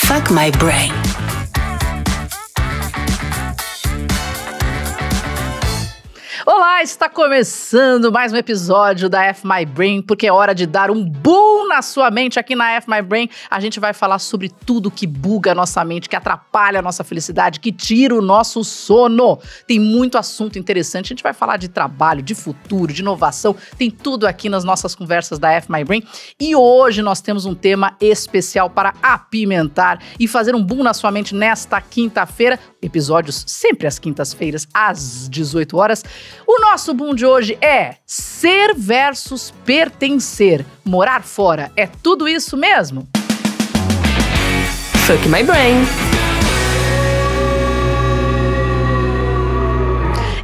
Fuck My Brain. Olá, está começando mais um episódio da F My Brain, porque é hora de dar um boom na sua mente. Aqui na F My Brain, a gente vai falar sobre tudo que buga a nossa mente, que atrapalha a nossa felicidade, que tira o nosso sono. Tem muito assunto interessante, a gente vai falar de trabalho, de futuro, de inovação, tem tudo aqui nas nossas conversas da F My Brain. E hoje nós temos um tema especial para apimentar e fazer um boom na sua mente nesta quinta-feira. Episódios sempre às quintas-feiras, às 18 horas. O nosso boom de hoje é ser versus pertencer. Morar fora, é tudo isso mesmo? Fuck My Brain.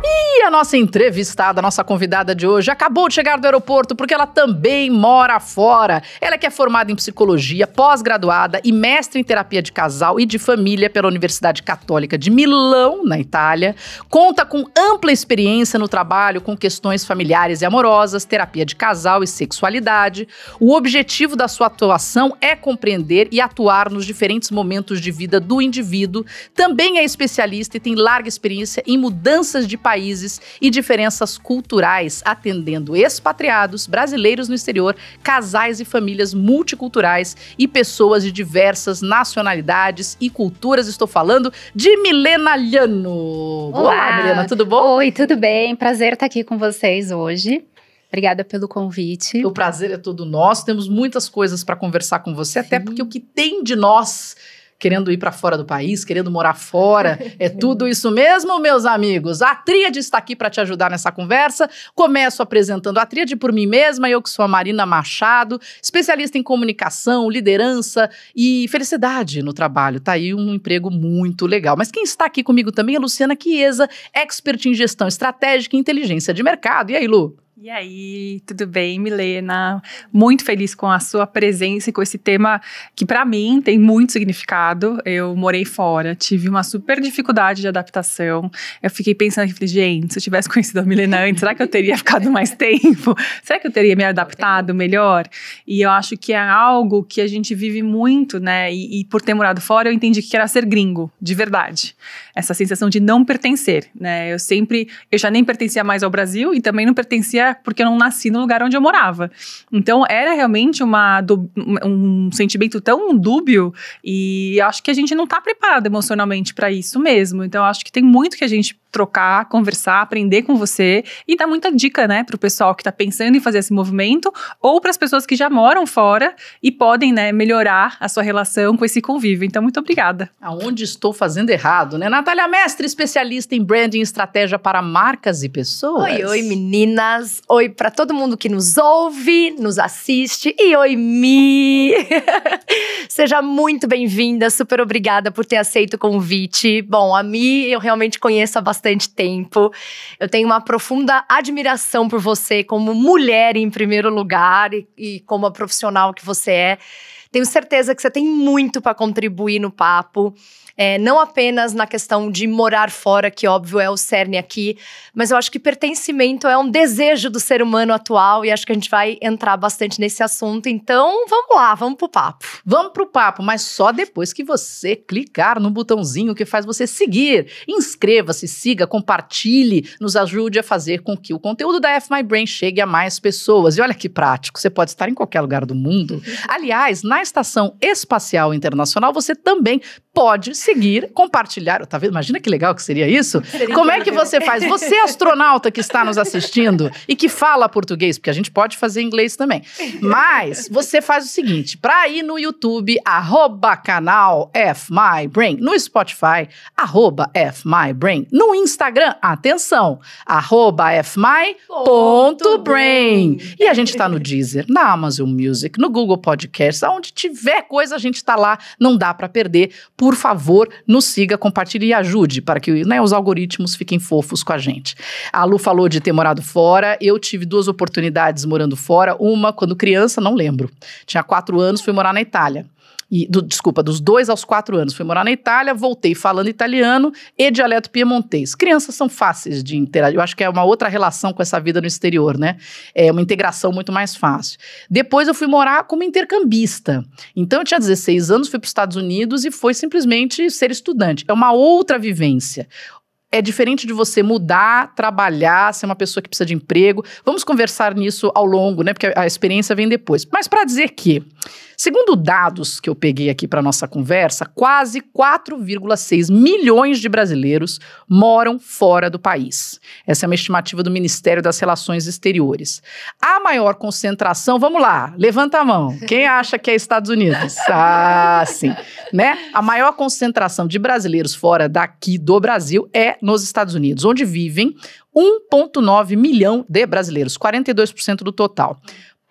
E a nossa entrevistada, a nossa convidada de hoje, acabou de chegar do aeroporto porque ela também mora fora. Ela que é formada em psicologia, pós-graduada e mestre em terapia de casal e de família pela Universidade Católica de Milão, na Itália. Conta com ampla experiência no trabalho com questões familiares e amorosas, terapia de casal e sexualidade. O objetivo da sua atuação é compreender e atuar nos diferentes momentos de vida do indivíduo. Também é especialista e tem larga experiência em mudanças de países e diferenças culturais, atendendo expatriados, brasileiros no exterior, casais e famílias multiculturais e pessoas de diversas nacionalidades e culturas. Estou falando de Milena Gliano. Olá, Milena, tudo bom? Oi, tudo bem? Prazer estar aqui com vocês hoje. Obrigada pelo convite. O prazer é todo nosso. Temos muitas coisas para conversar com você, até porque o que tem de nós querendo ir para fora do país, querendo morar fora, é tudo isso mesmo, meus amigos? A Tríade está aqui para te ajudar nessa conversa. Começo apresentando a Tríade por mim mesma, eu que sou a Marina Machado, especialista em comunicação, liderança e felicidade no trabalho. Tá aí um emprego muito legal. Mas quem está aqui comigo também é a Luciana Chiesa, expert em gestão estratégica e inteligência de mercado. E aí, Lu? E aí, tudo bem, Milena? Muito feliz com a sua presença e com esse tema que para mim tem muito significado. Eu morei fora, tive uma super dificuldade de adaptação. Eu fiquei pensando aqui, gente, se eu tivesse conhecido a Milena antes, será que eu teria ficado mais tempo? Será que eu teria me adaptado melhor? E eu acho que é algo que a gente vive muito, né? E por ter morado fora, eu entendi que era ser gringo, de verdade. Essa sensação de não pertencer, né? Eu já nem pertencia mais ao Brasil e também não pertencia porque eu não nasci no lugar onde eu morava. Então, era realmente um sentimento tão dúbio e acho que a gente não está preparado emocionalmente para isso mesmo. Então, acho que tem muito que a gente trocar, conversar, aprender com você e dar muita dica, né, pro pessoal que tá pensando em fazer esse movimento ou para as pessoas que já moram fora e podem, né, melhorar a sua relação com esse convívio. Então, muito obrigada. Aonde estou fazendo errado, né? Natália Mestre, especialista em branding e estratégia para marcas e pessoas. Oi, meninas. Oi para todo mundo que nos ouve, nos assiste. E oi, Mi! Seja muito bem-vinda, super obrigada por ter aceito o convite. Bom, a Mi eu realmente conheço há bastante tempo. Eu tenho uma profunda admiração por você como mulher em primeiro lugar e como a profissional que você é. Tenho certeza que você tem muito para contribuir no papo. Não apenas na questão de morar fora, que óbvio é o cerne aqui, mas eu acho que pertencimento é um desejo do ser humano atual e acho que a gente vai entrar bastante nesse assunto. Então, vamos lá, vamos pro papo. Vamos pro papo, mas só depois que você clicar no botãozinho que faz você seguir. Inscreva-se, siga, compartilhe, nos ajude a fazer com que o conteúdo da F My Brain chegue a mais pessoas. E olha que prático, você pode estar em qualquer lugar do mundo. Aliás, na Estação Espacial Internacional, você também pode seguir, compartilhar. Tá vendo? Imagina que legal que seria isso. Como é que você faz? Você, astronauta que está nos assistindo e que fala português, porque a gente pode fazer inglês também. Mas você faz o seguinte, para ir no YouTube, @canal F My Brain, no Spotify, @F My Brain, no Instagram, atenção, @FMy.brain. E a gente está no Deezer, na Amazon Music, no Google Podcasts, aonde tiver coisa a gente está lá, não dá para perder. Por favor, nos siga, compartilhe e ajude para que, né, os algoritmos fiquem fofos com a gente. A Lu falou de ter morado fora, eu tive 2 oportunidades morando fora, uma quando criança, não lembro, tinha 4 anos, fui morar na Itália. Desculpa, dos 2 aos 4 anos. Fui morar na Itália, voltei falando italiano e dialeto piemontês. Crianças são fáceis de interagir. Eu acho que é uma outra relação com essa vida no exterior, né? É uma integração muito mais fácil. Depois eu fui morar como intercambista. Então eu tinha 16 anos, fui para os Estados Unidos e foi simplesmente ser estudante. É uma outra vivência. É diferente de você mudar, trabalhar, ser uma pessoa que precisa de emprego. Vamos conversar nisso ao longo, né? Porque a experiência vem depois. Mas para dizer que, segundo dados que eu peguei aqui para nossa conversa, quase 4,6 milhões de brasileiros moram fora do país. Essa é uma estimativa do Ministério das Relações Exteriores. A maior concentração, vamos lá, levanta a mão. Quem acha que é Estados Unidos? Ah, sim. Né? A maior concentração de brasileiros fora daqui do Brasil é nos Estados Unidos, onde vivem 1,9 milhão de brasileiros, 42% do total.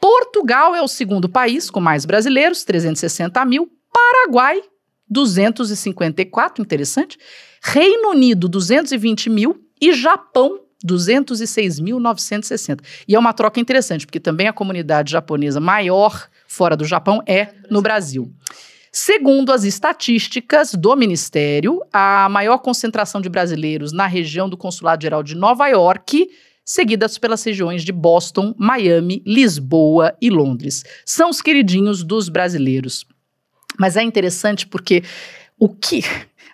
Portugal é o segundo país com mais brasileiros, 360 mil. Paraguai, 254, interessante. Reino Unido, 220 mil. E Japão, 206.960. E é uma troca interessante, porque também a comunidade japonesa maior fora do Japão é no Brasil. Segundo as estatísticas do Ministério, a maior concentração de brasileiros na região do Consulado-Geral de Nova York, seguidas pelas regiões de Boston, Miami, Lisboa e Londres. São os queridinhos dos brasileiros. Mas é interessante porque o que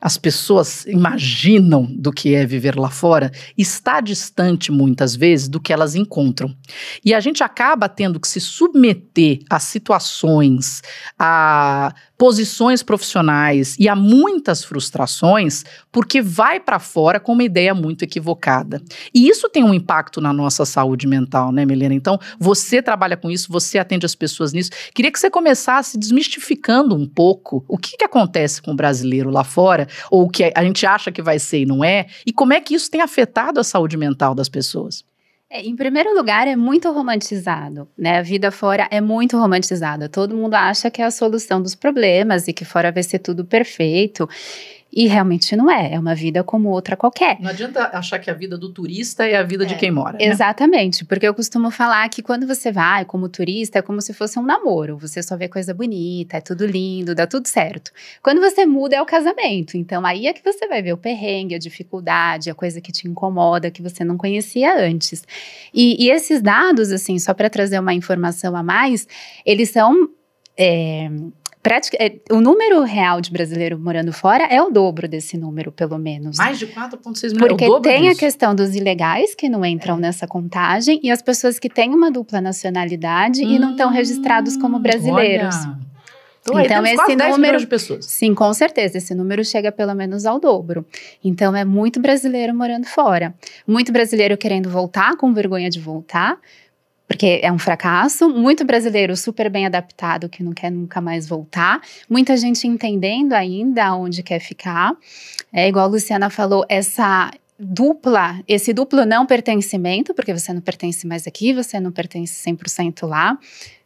as pessoas imaginam do que é viver lá fora está distante, muitas vezes, do que elas encontram. E a gente acaba tendo que se submeter a situações, a posições profissionais e a muitas frustrações, porque vai para fora com uma ideia muito equivocada. E isso tem um impacto na nossa saúde mental, né, Milena? Então, você trabalha com isso, você atende as pessoas nisso. Queria que você começasse desmistificando um pouco o que acontece com o brasileiro lá fora, ou o que a gente acha que vai ser e não é, e como é que isso tem afetado a saúde mental das pessoas. Em primeiro lugar, é muito romantizado, né? A vida fora é muito romantizada. Todo mundo acha que é a solução dos problemas e que fora vai ser tudo perfeito. E realmente não é. É uma vida como outra qualquer. Não adianta achar que a vida do turista é a vida de quem mora, né? Exatamente. Porque eu costumo falar que quando você vai como turista, é como se fosse um namoro. Você só vê coisa bonita, é tudo lindo, dá tudo certo. Quando você muda, é o casamento. Então, aí é que você vai ver o perrengue, a dificuldade, a coisa que te incomoda, que você não conhecia antes. E esses dados, assim, só para trazer uma informação a mais, eles são... o número real de brasileiro morando fora é o dobro desse número, pelo menos. Mais de 4,6 milhões. Porque tem a questão dos ilegais que não entram nessa contagem e as pessoas que têm uma dupla nacionalidade e não estão registrados como brasileiros. Olha. Então esse quase 10 número de pessoas. Sim, com certeza. Esse número chega pelo menos ao dobro. Então é muito brasileiro morando fora. Muito brasileiro querendo voltar, com vergonha de voltar. Porque é um fracasso, muito brasileiro super bem adaptado, que não quer nunca mais voltar, muita gente entendendo ainda onde quer ficar, igual a Luciana falou, esse duplo não pertencimento, porque você não pertence mais aqui, você não pertence 100% lá,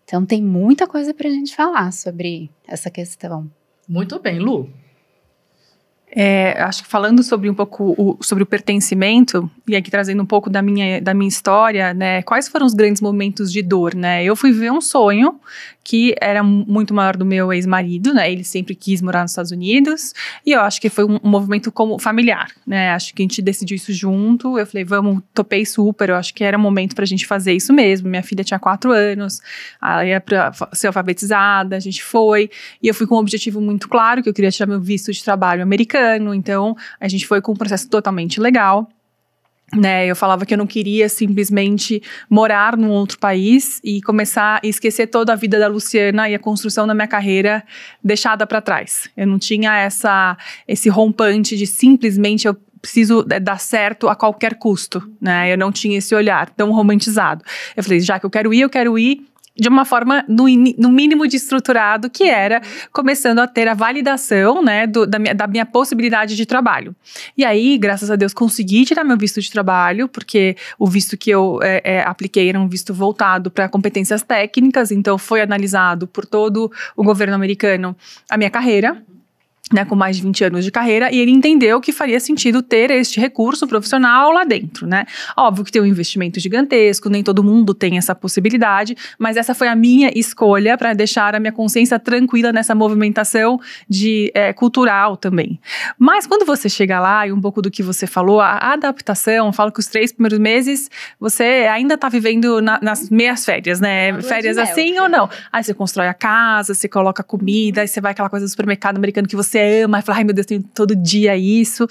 então tem muita coisa pra gente falar sobre essa questão. Muito bem, Lu. Acho que falando sobre um pouco sobre o pertencimento, e aqui trazendo um pouco da minha história, né, quais foram os grandes momentos de dor, né? Eu fui ver um sonho que era muito maior do meu ex-marido, né? Ele sempre quis morar nos Estados Unidos, e eu acho que foi um movimento como familiar, né? Acho que a gente decidiu isso junto, eu falei, topei super, eu acho que era momento pra gente fazer isso mesmo. Minha filha tinha 4 anos, ela ia pra ser alfabetizada, a gente foi, e eu fui com um objetivo muito claro, que eu queria tirar meu visto de trabalho americano, então a gente foi com um processo totalmente legal. Né, eu falava que eu não queria simplesmente morar num outro país e começar a esquecer toda a vida da Luciana e a construção da minha carreira deixada para trás. Eu não tinha esse rompante de simplesmente eu preciso dar certo a qualquer custo, né? Eu não tinha esse olhar tão romantizado. Eu falei, já que eu quero ir de uma forma, no mínimo de estruturado, que era começando a ter a validação, né, da minha possibilidade de trabalho. E aí, graças a Deus, consegui tirar meu visto de trabalho, porque o visto que eu apliquei era um visto voltado para competências técnicas, então foi analisado por todo o governo americano a minha carreira. né, com mais de 20 anos de carreira, e ele entendeu que faria sentido ter este recurso profissional lá dentro, né? Óbvio que tem um investimento gigantesco, nem todo mundo tem essa possibilidade, mas essa foi a minha escolha para deixar a minha consciência tranquila nessa movimentação cultural também. Mas quando você chega lá, e um pouco do que você falou, a adaptação, eu falo que os 3 primeiros meses, você ainda tá vivendo nas meias férias, né? Férias assim ou não. Aí você constrói a casa, você coloca comida, aí você vai aquela coisa do supermercado americano que você ama, e fala, ai meu Deus, tem todo dia isso.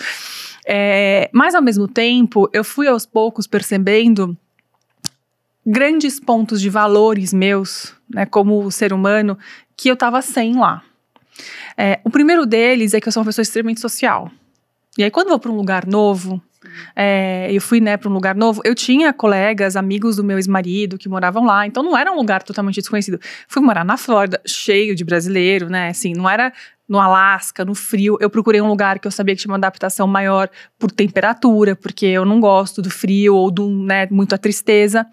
Mas ao mesmo tempo, eu fui aos poucos percebendo grandes pontos de valores meus, né, como ser humano, que eu tava sem lá. O primeiro deles é que eu sou uma pessoa extremamente social. E aí quando eu vou para um lugar novo, eu fui, né, para um lugar novo, eu tinha colegas, amigos do meu ex-marido que moravam lá, então não era um lugar totalmente desconhecido. Fui morar na Flórida, cheio de brasileiro, né, assim, não era no Alasca, no frio. Eu procurei um lugar que eu sabia que tinha uma adaptação maior por temperatura, porque eu não gosto do frio ou né, muito a tristeza.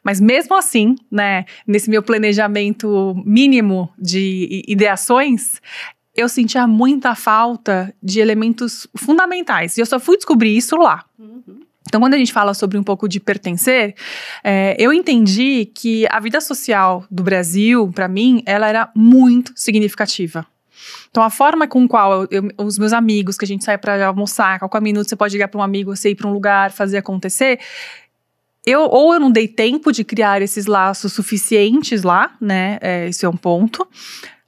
Mas mesmo assim, né, nesse meu planejamento mínimo de ideações, eu sentia muita falta de elementos fundamentais. E eu só fui descobrir isso lá. Então, quando a gente fala sobre um pouco de pertencer, eu entendi que a vida social do Brasil, para mim, ela era muito significativa. Então, a forma com qual os meus amigos, que a gente sai para almoçar, a qualquer minuto você pode ligar para um amigo, você ir para um lugar, fazer acontecer, ou eu não dei tempo de criar esses laços suficientes lá, né, isso é um ponto,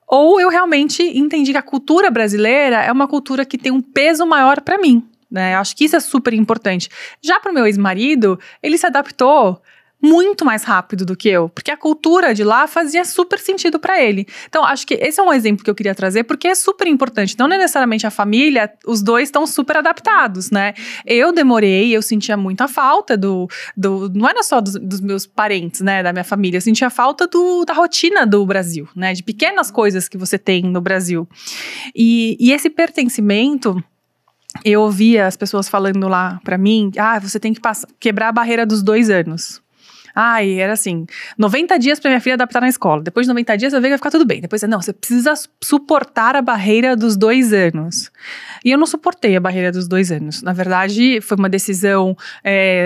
ou eu realmente entendi que a cultura brasileira é uma cultura que tem um peso maior para mim, né, eu acho que isso é super importante. Já para o meu ex-marido, ele se adaptou muito mais rápido do que eu, porque a cultura de lá fazia super sentido para ele. Então, acho que esse é um exemplo que eu queria trazer, porque é super importante. Não é necessariamente a família, os dois estão super adaptados, né? Eu demorei, eu sentia muita falta não era só dos meus parentes, né, da minha família, eu sentia falta da rotina do Brasil, né, de pequenas coisas que você tem no Brasil. E esse pertencimento, eu ouvia as pessoas falando lá pra mim, você tem que quebrar a barreira dos 2 anos. Era assim, 90 dias pra minha filha adaptar na escola. Depois de 90 dias eu vejo que vai ficar tudo bem. Depois, não, você precisa suportar a barreira dos 2 anos. E eu não suportei a barreira dos 2 anos. Na verdade, foi uma decisão,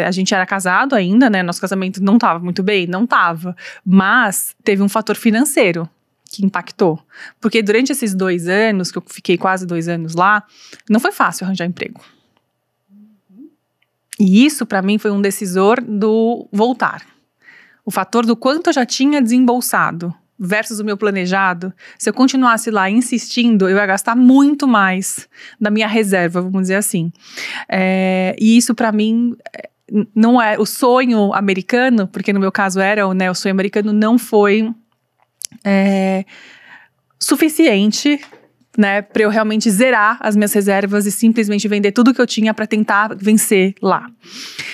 a gente era casado ainda, né? Nosso casamento não tava muito bem, não tava. Mas teve um fator financeiro que impactou. Porque durante esses 2 anos, que eu fiquei quase 2 anos lá, não foi fácil arranjar emprego. E isso, pra mim, foi um decisor do voltar. O fator do quanto eu já tinha desembolsado versus o meu planejado, se eu continuasse lá insistindo, eu ia gastar muito mais da minha reserva, vamos dizer assim. E isso para mim não é o sonho americano, porque no meu caso era, né, o sonho americano não foi suficiente, né, para eu realmente zerar as minhas reservas e simplesmente vender tudo que eu tinha para tentar vencer lá.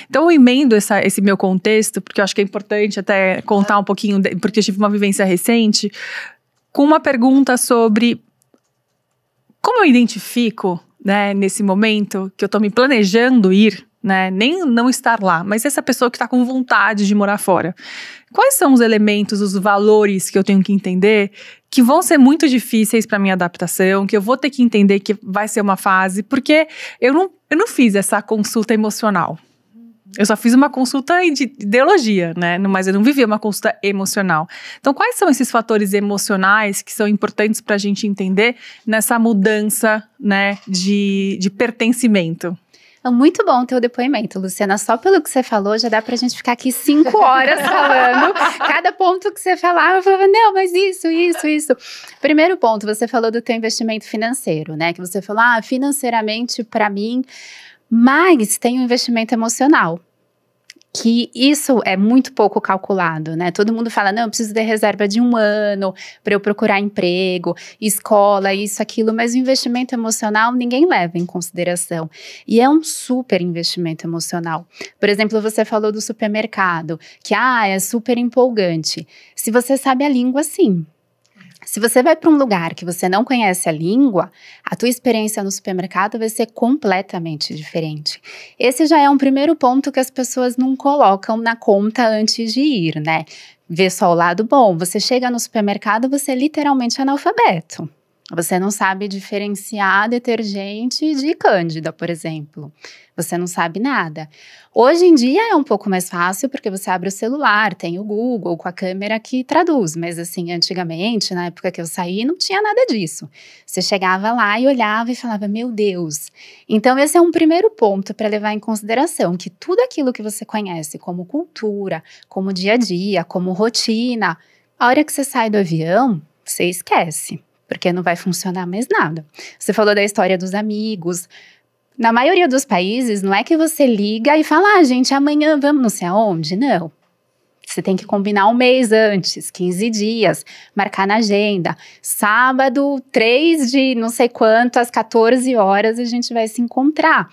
Então eu emendo esse meu contexto, porque eu acho que é importante até contar um pouquinho, porque eu tive uma vivência recente, com uma pergunta sobre como eu identifico, né, nesse momento que eu tô me planejando ir, né, nem não estar lá, mas essa pessoa que tá com vontade de morar fora. Quais são os elementos, os valores que eu tenho que entender que vão ser muito difíceis para minha adaptação, que eu vou ter que entender que vai ser uma fase, porque eu não fiz essa consulta emocional. Eu só fiz uma consulta de ideologia, né? Mas eu não vivi uma consulta emocional. Então, quais são esses fatores emocionais que são importantes para a gente entender nessa mudança, né, de pertencimento? É muito bom o teu depoimento, Luciana. Só pelo que você falou, já dá pra gente ficar aqui 5 horas falando. Cada ponto que você falava, eu falava, não, mas isso. Primeiro ponto, você falou do teu investimento financeiro, né? Que você falou, financeiramente, pra mim, mas tem um investimento emocional. Que isso é muito pouco calculado, né? Todo mundo fala, não, eu preciso ter reserva de 1 ano para eu procurar emprego, escola, isso, aquilo, mas o investimento emocional ninguém leva em consideração. E é um super investimento emocional. Por exemplo, você falou do supermercado, que é super empolgante. Se você sabe a língua, sim. Se você vai para um lugar que você não conhece a língua, a tua experiência no supermercado vai ser completamente diferente. Esse já é um primeiro ponto que as pessoas não colocam na conta antes de ir, né? Vê só o lado bom. Você chega no supermercado, você é literalmente analfabeto. Você não sabe diferenciar detergente de cândida, por exemplo. Você não sabe nada. Hoje em dia é um pouco mais fácil, porque você abre o celular, tem o Google com a câmera que traduz. Mas assim, antigamente, na época que eu saí, não tinha nada disso. Você chegava lá e olhava e falava, meu Deus. Então esse é um primeiro ponto para levar em consideração, que tudo aquilo que você conhece como cultura, como dia a dia, como rotina, a hora que você sai do avião, você esquece. Porque não vai funcionar mais nada. Você falou da história dos amigos. Na maioria dos países, não é que você liga e fala, gente, amanhã vamos não sei aonde. Não. Você tem que combinar um mês antes, 15 dias, marcar na agenda. Sábado, 3 de não sei quanto, às 14 horas, a gente vai se encontrar.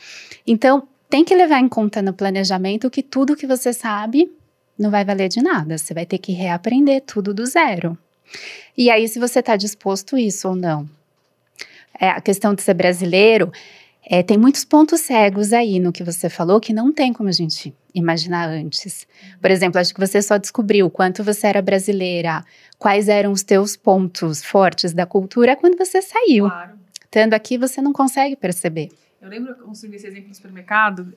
Então, tem que levar em conta no planejamento que tudo que você sabe não vai valer de nada. Você vai ter que reaprender tudo do zero. E aí, se você está disposto a isso ou não. A questão de ser brasileiro, tem muitos pontos cegos aí no que você falou que não tem como a gente imaginar antes. Por exemplo, acho que você só descobriu quanto você era brasileira, quais eram os teus pontos fortes da cultura quando você saiu. Claro. Estando aqui, você não consegue perceber. Eu lembro, eu consumi esse exemplo no supermercado,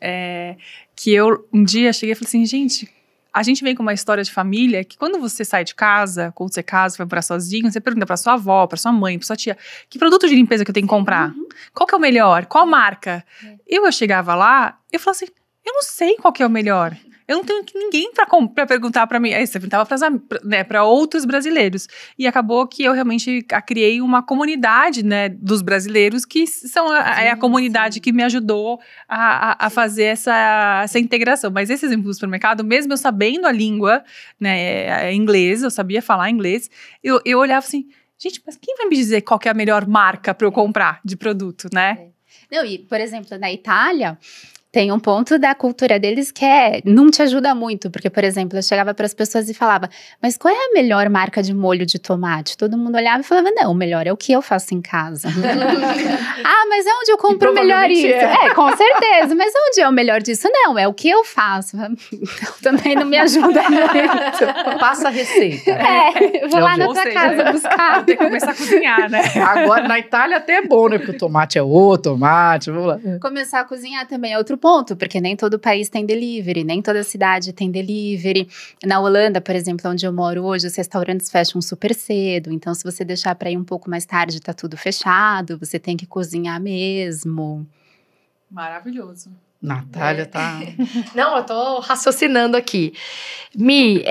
que eu um dia cheguei e falei assim, gente, a gente vem com uma história de família que quando você sai de casa, quando você casa, vai morar sozinho, você pergunta pra sua avó, pra sua mãe, pra sua tia, que produto de limpeza que eu tenho que comprar? Qual que é o melhor? Qual marca? Eu chegava lá, eu falava assim, eu não sei qual que é o melhor. Eu não tenho ninguém pra perguntar pra mim. Aí você perguntava pra outros brasileiros. E acabou que eu realmente criei uma comunidade, né, dos brasileiros, que são a comunidade que me ajudou a fazer essa integração. Mas esse exemplo do supermercado, mesmo eu sabendo a língua, né, inglês, eu sabia falar inglês, eu olhava assim, gente, mas quem vai me dizer qual que é a melhor marca pra eu comprar de produto, né? Não, e, por exemplo, na Itália, tem um ponto da cultura deles que não te ajuda muito, porque, por exemplo, eu chegava para as pessoas e falava, mas qual é a melhor marca de molho de tomate? Todo mundo olhava e falava, não, o melhor é o que eu faço em casa. Mas é onde eu compro o melhor isso? Com certeza, mas onde é o melhor disso? Não, é o que eu faço. Então, também não me ajuda muito. Passa a receita. Vou lá na tua casa buscar. Vou ter que começar a cozinhar, né? Agora, na Itália até é bom, né? Porque o tomate é o tomate, vamos lá. Começar a cozinhar também é outro ponto, porque nem todo país tem delivery, nem toda cidade tem delivery. Na Holanda, por exemplo, onde eu moro hoje, os restaurantes fecham super cedo, então se você deixar para ir um pouco mais tarde, tá tudo fechado, você tem que cozinhar mesmo. Maravilhoso. Natália tá... Não, eu tô raciocinando aqui. Mi,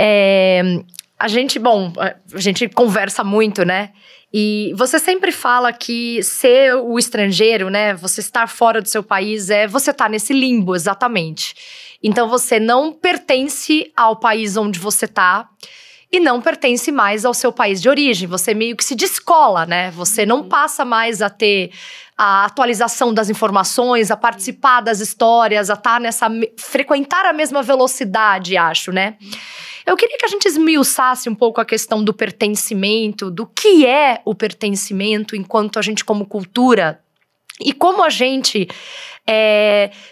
a gente conversa muito, né? E você sempre fala que ser o estrangeiro, né, você estar fora do seu país, você tá nesse limbo, exatamente. Então, você não pertence ao país onde você tá e não pertence mais ao seu país de origem. Você meio que se descola, né? Você não passa mais a ter a atualização das informações, a participar das histórias, a estar frequentar a mesma velocidade, acho, né? Eu queria que a gente esmiuçasse um pouco a questão do pertencimento, do que é o pertencimento enquanto a gente como cultura e como a gente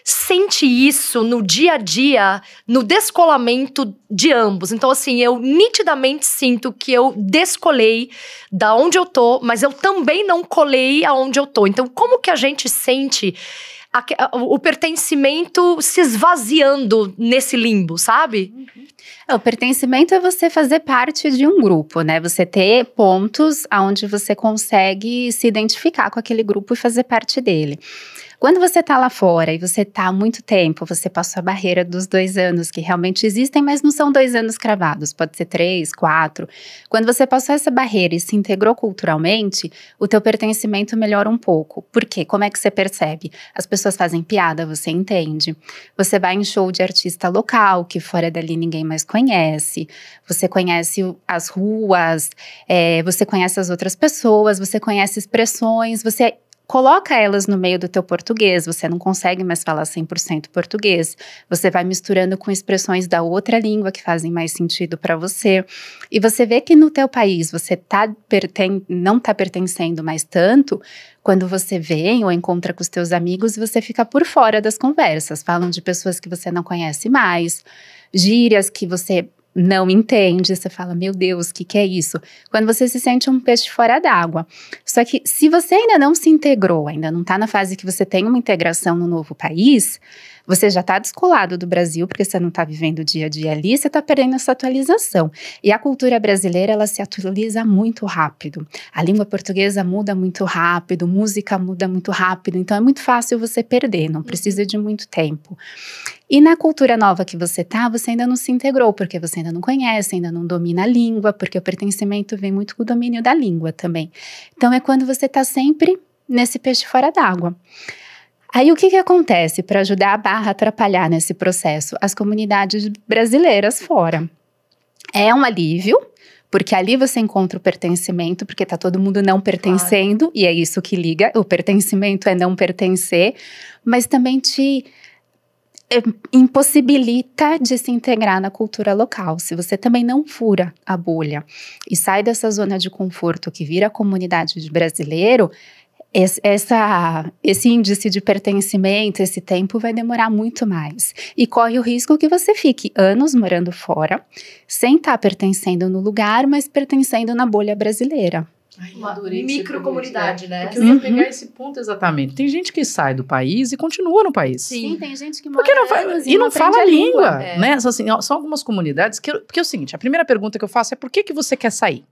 sente isso no dia a dia, no descolamento de ambos. Então, assim, eu nitidamente sinto que eu descolei da onde eu tô, mas eu também não colei aonde eu tô. Então, como que a gente sente o pertencimento se esvaziando nesse limbo, sabe? O pertencimento é você fazer parte de um grupo, né? Você ter pontos onde você consegue se identificar com aquele grupo e fazer parte dele. Quando você tá lá fora e você tá há muito tempo, você passou a barreira dos 2 anos, que realmente existem, mas não são 2 anos cravados, pode ser 3, 4. Quando você passou essa barreira e se integrou culturalmente, o teu pertencimento melhora um pouco. Por quê? Como é que você percebe? As pessoas fazem piada, você entende. Você vai em show de artista local, que fora dali ninguém mais conhece. Você conhece as ruas, você conhece as outras pessoas, você conhece expressões, você coloca elas no meio do teu português, você não consegue mais falar 100% português, você vai misturando com expressões da outra língua que fazem mais sentido para você, e você vê que no teu país você não tá pertencendo mais tanto, quando você vem ou encontra com os teus amigos, você fica por fora das conversas, falam de pessoas que você não conhece mais, gírias que você não entende, você fala, meu Deus, o que é isso? Quando você se sente um peixe fora d'água. Só que se você ainda não se integrou, ainda não está na fase que você tem uma integração no novo país, você já está descolado do Brasil, porque você não está vivendo o dia a dia ali, você está perdendo essa atualização. E a cultura brasileira, ela se atualiza muito rápido. A língua portuguesa muda muito rápido, música muda muito rápido, então é muito fácil você perder, não precisa de muito tempo. E na cultura nova que você tá, você ainda não se integrou, porque você ainda não conhece, ainda não domina a língua, porque o pertencimento vem muito com o domínio da língua também. Então é quando você tá sempre nesse peixe fora d'água. Aí o que acontece para ajudar a barra a atrapalhar nesse processo? As comunidades brasileiras fora. É um alívio, porque ali você encontra o pertencimento, porque tá todo mundo não pertencendo, e é isso que liga, o pertencimento é não pertencer, mas também te impossibilita de se integrar na cultura local. Se você também não fura a bolha e sai dessa zona de conforto que vira a comunidade de brasileiro, esse índice de pertencimento, esse tempo vai demorar muito mais. E corre o risco que você fique anos morando fora, sem estar pertencendo no lugar, mas pertencendo na bolha brasileira. Ai, uma microcomunidade, né? Porque eu ia pegar esse ponto exatamente. Tem gente que sai do país e continua no país. Sim, tem gente que mora e não fala a língua, né? Assim, são algumas comunidades que... Porque é o seguinte, a primeira pergunta que eu faço é por que você quer sair?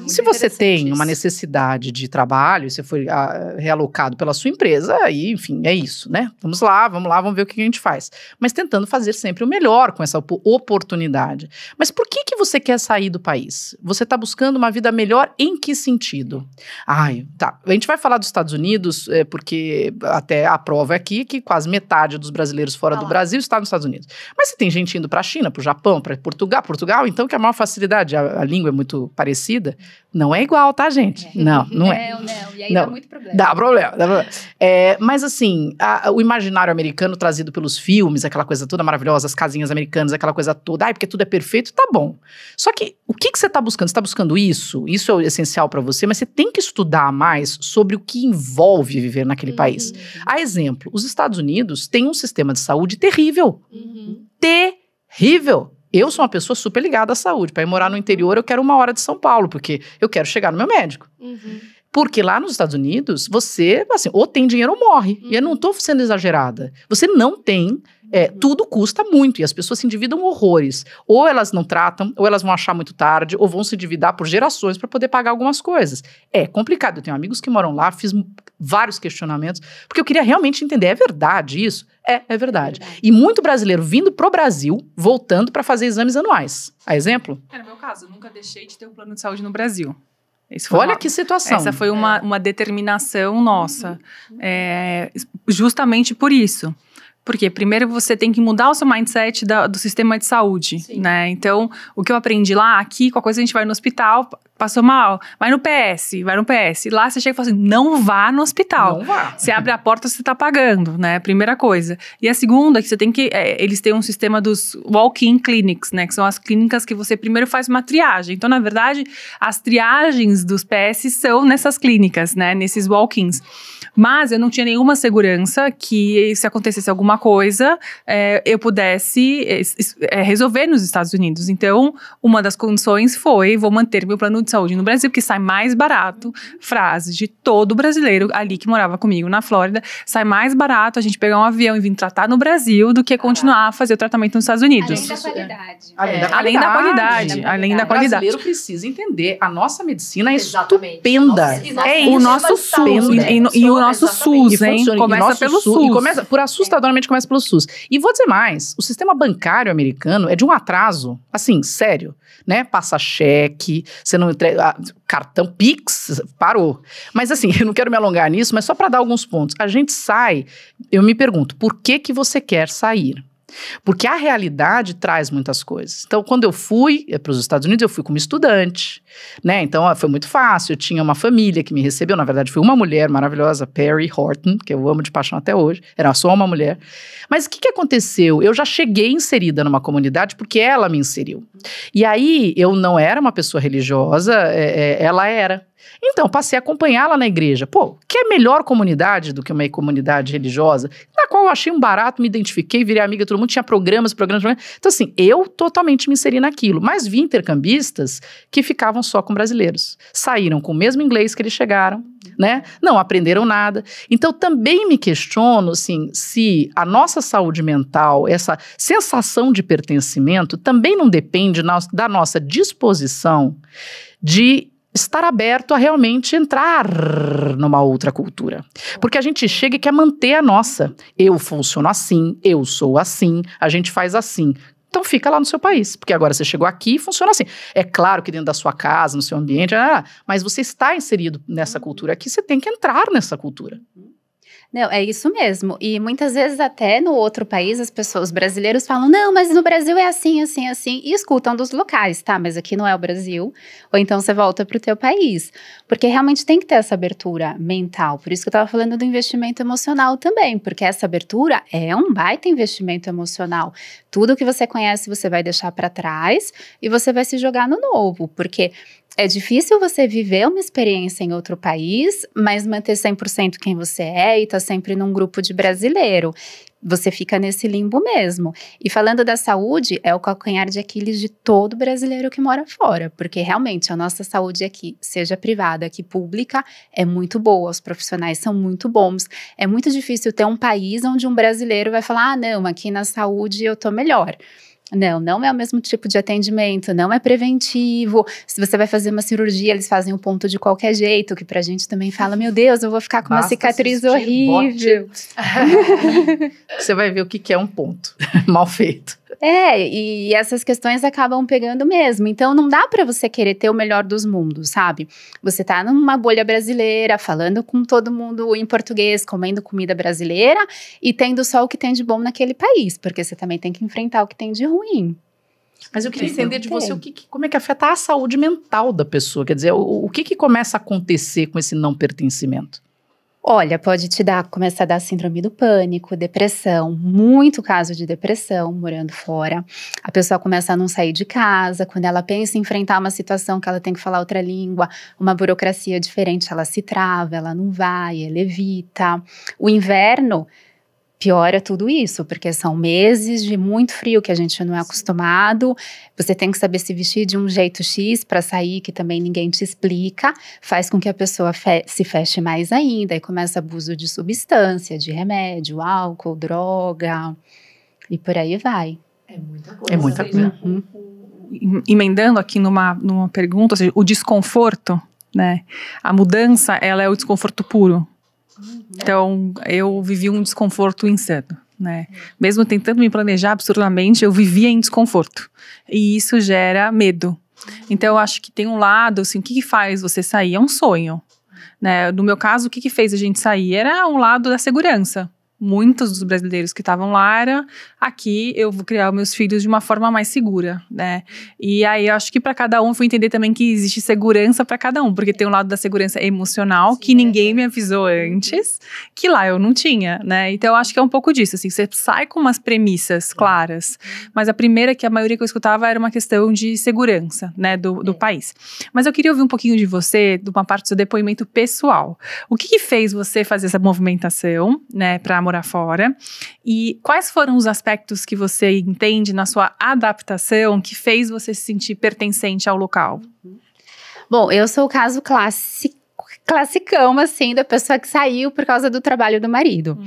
Se você tem uma necessidade de trabalho, você foi realocado pela sua empresa, aí, enfim, é isso, né? Vamos lá, vamos ver o que a gente faz. Mas tentando fazer sempre o melhor com essa oportunidade. Mas por que você quer sair do país? Você está buscando uma vida melhor em que sentido? Tá. A gente vai falar dos Estados Unidos, porque até a prova é aqui que quase metade dos brasileiros fora do Brasil está nos Estados Unidos. Mas você tem gente indo para a China, para o Japão, para Portugal, então que a maior facilidade, a língua é muito parecida. Não é igual, tá, gente? Não é. E aí dá muito problema. Dá problema. Mas assim, o imaginário americano trazido pelos filmes, aquela coisa toda maravilhosa, as casinhas americanas, aquela coisa toda, porque tudo é perfeito, tá bom. Só que, o que você tá buscando? Você tá buscando isso? Isso é essencial pra você, mas você tem que estudar mais sobre o que envolve viver naquele país. A exemplo, os Estados Unidos têm um sistema de saúde terrível. Terrível. Eu sou uma pessoa super ligada à saúde. Para ir morar no interior, eu quero 1 hora de São Paulo, porque eu quero chegar no meu médico. Porque lá nos Estados Unidos, você, assim, ou tem dinheiro ou morre. E eu não estou sendo exagerada. Você não tem, tudo custa muito. E as pessoas se endividam horrores. Ou elas não tratam, ou elas vão achar muito tarde, ou vão se endividar por gerações para poder pagar algumas coisas. É complicado. Eu tenho amigos que moram lá, fiz vários questionamentos, porque eu queria realmente entender, é verdade isso? É verdade. E muito brasileiro vindo pro Brasil, voltando para fazer exames anuais. A exemplo? No meu caso, eu nunca deixei de ter um plano de saúde no Brasil. Olha que situação. Essa foi uma determinação nossa. Justamente por isso. Porque primeiro você tem que mudar o seu mindset do sistema de saúde, né? Então, o que eu aprendi lá, aqui, qualquer coisa a gente vai no hospital, passou mal, vai no PS. Lá você chega e fala assim, não vá no hospital. Não vá. Você abre a porta, você tá pagando, né? Primeira coisa. E a segunda, que você tem que... eles têm um sistema dos walk-in clinics, né? Que são as clínicas que você primeiro faz uma triagem. Então, na verdade, as triagens dos PS são nessas clínicas, né? Nesses walk-ins. Mas eu não tinha nenhuma segurança que se acontecesse alguma coisa, eu pudesse resolver nos Estados Unidos. Então, uma das condições foi, vou manter meu plano de saúde no Brasil, porque sai mais barato, frases de todo brasileiro ali que morava comigo na Flórida, sai mais barato a gente pegar um avião e vir tratar no Brasil do que continuar a fazer o tratamento nos Estados Unidos. Além da qualidade. Além da qualidade. O brasileiro precisa entender, a nossa medicina é estupenda. O nosso SUS. E o nosso SUS, hein? Começa pelo SUS. E começa, assustadoramente começa pelo SUS. E vou dizer mais, o sistema bancário americano é de um atraso, assim, sério, né? Passa cheque, você não entrega, cartão Pix, parou. Mas assim, eu não quero me alongar nisso, mas só para dar alguns pontos. A gente sai, eu me pergunto, por que você quer sair? Porque a realidade traz muitas coisas. Então, quando eu fui para os Estados Unidos, eu fui como estudante, né? Então, foi muito fácil. Eu tinha uma família que me recebeu. Na verdade, foi uma mulher maravilhosa, Perry Horton, que eu amo de paixão até hoje. Era só uma mulher. Mas o que aconteceu? Eu já cheguei inserida numa comunidade porque ela me inseriu. E aí, eu não era uma pessoa religiosa, ela era. Então, passei a acompanhá-la na igreja. Pô, que é melhor comunidade do que uma comunidade religiosa, na qual eu achei um barato, me identifiquei, virei amiga de todo mundo, tinha programas. Então, assim, eu totalmente me inseri naquilo. Mas vi intercambistas que ficavam só com brasileiros. Saíram com o mesmo inglês que eles chegaram, né? Não aprenderam nada. Então, também me questiono, assim, se a nossa saúde mental, essa sensação de pertencimento, também não depende da nossa disposição de estar aberto a realmente entrar numa outra cultura. Porque a gente chega e quer manter a nossa. Eu funciono assim, eu sou assim, a gente faz assim. Então fica lá no seu país, porque agora você chegou aqui e funciona assim. É claro que dentro da sua casa, no seu ambiente, mas você está inserido nessa cultura aqui, você tem que entrar nessa cultura. Não, é isso mesmo. E muitas vezes até no outro país, os brasileiros falam, não, mas no Brasil é assim, assim, assim, e escutam dos locais, tá? Mas aqui não é o Brasil. Ou então você volta pro teu país. Porque realmente tem que ter essa abertura mental. Por isso que eu tava falando do investimento emocional também, porque essa abertura é um baita investimento emocional. Tudo que você conhece você vai deixar para trás e você vai se jogar no novo, porque é difícil você viver uma experiência em outro país, mas manter 100% quem você é e tá sempre num grupo de brasileiro. Você fica nesse limbo mesmo. E falando da saúde, é o calcanhar de Aquiles de todo brasileiro que mora fora, porque realmente a nossa saúde aqui, seja privada, aqui pública, é muito boa, os profissionais são muito bons. É muito difícil ter um país onde um brasileiro vai falar, não, aqui na saúde eu tô melhor. Não é o mesmo tipo de atendimento, não é preventivo. Se você vai fazer uma cirurgia, eles fazem o ponto de qualquer jeito, que pra gente também fala, meu Deus, eu vou ficar com uma cicatriz horrível. Você vai ver o que é um ponto mal feito. E essas questões acabam pegando mesmo. Então, não dá pra você querer ter o melhor dos mundos, sabe? Você tá numa bolha brasileira, falando com todo mundo em português, comendo comida brasileira e tendo só o que tem de bom naquele país, porque você também tem que enfrentar o que tem de ruim. Mas eu queria entender de você como é que afeta a saúde mental da pessoa. Quer dizer, o que começa a acontecer com esse não pertencimento? Olha, pode começar a dar síndrome do pânico, depressão, muito caso de depressão morando fora. A pessoa começa a não sair de casa, quando ela pensa em enfrentar uma situação que ela tem que falar outra língua, uma burocracia diferente, ela se trava, ela não vai, ela evita. O inverno piora tudo isso, porque são meses de muito frio que a gente não é acostumado. Você tem que saber se vestir de um jeito X para sair, que também ninguém te explica. Faz com que a pessoa se feche mais ainda e começa abuso de substância, de remédio, álcool, droga e por aí vai. É muita coisa. É muita coisa. Emendando aqui numa pergunta, ou seja, o desconforto, né? A mudança, ela é o desconforto puro. Então, eu vivi um desconforto insano, né? Mesmo tentando me planejar absurdamente, eu vivia em desconforto. E isso gera medo. Então, eu acho que tem um lado, assim, o que faz você sair? É um sonho, né? No meu caso, o que fez a gente sair? Era um lado da segurança. Muitos dos brasileiros que estavam lá era, aqui eu vou criar meus filhos de uma forma mais segura, né? E aí eu acho que para cada um, eu fui entender também que existe segurança para cada um, porque tem um lado da segurança emocional, que ninguém me avisou antes, que lá eu não tinha, né? Então eu acho que é um pouco disso, assim, você sai com umas premissas claras, mas a primeira que a maioria que eu escutava era uma questão de segurança, né, do país. Mas eu queria ouvir um pouquinho de você, de uma parte do seu depoimento pessoal. O que fez você fazer essa movimentação, né, para morar fora, e quais foram os aspectos que você entende na sua adaptação que fez você se sentir pertencente ao local? Bom, eu sou o caso classicão, assim, da pessoa que saiu por causa do trabalho do marido.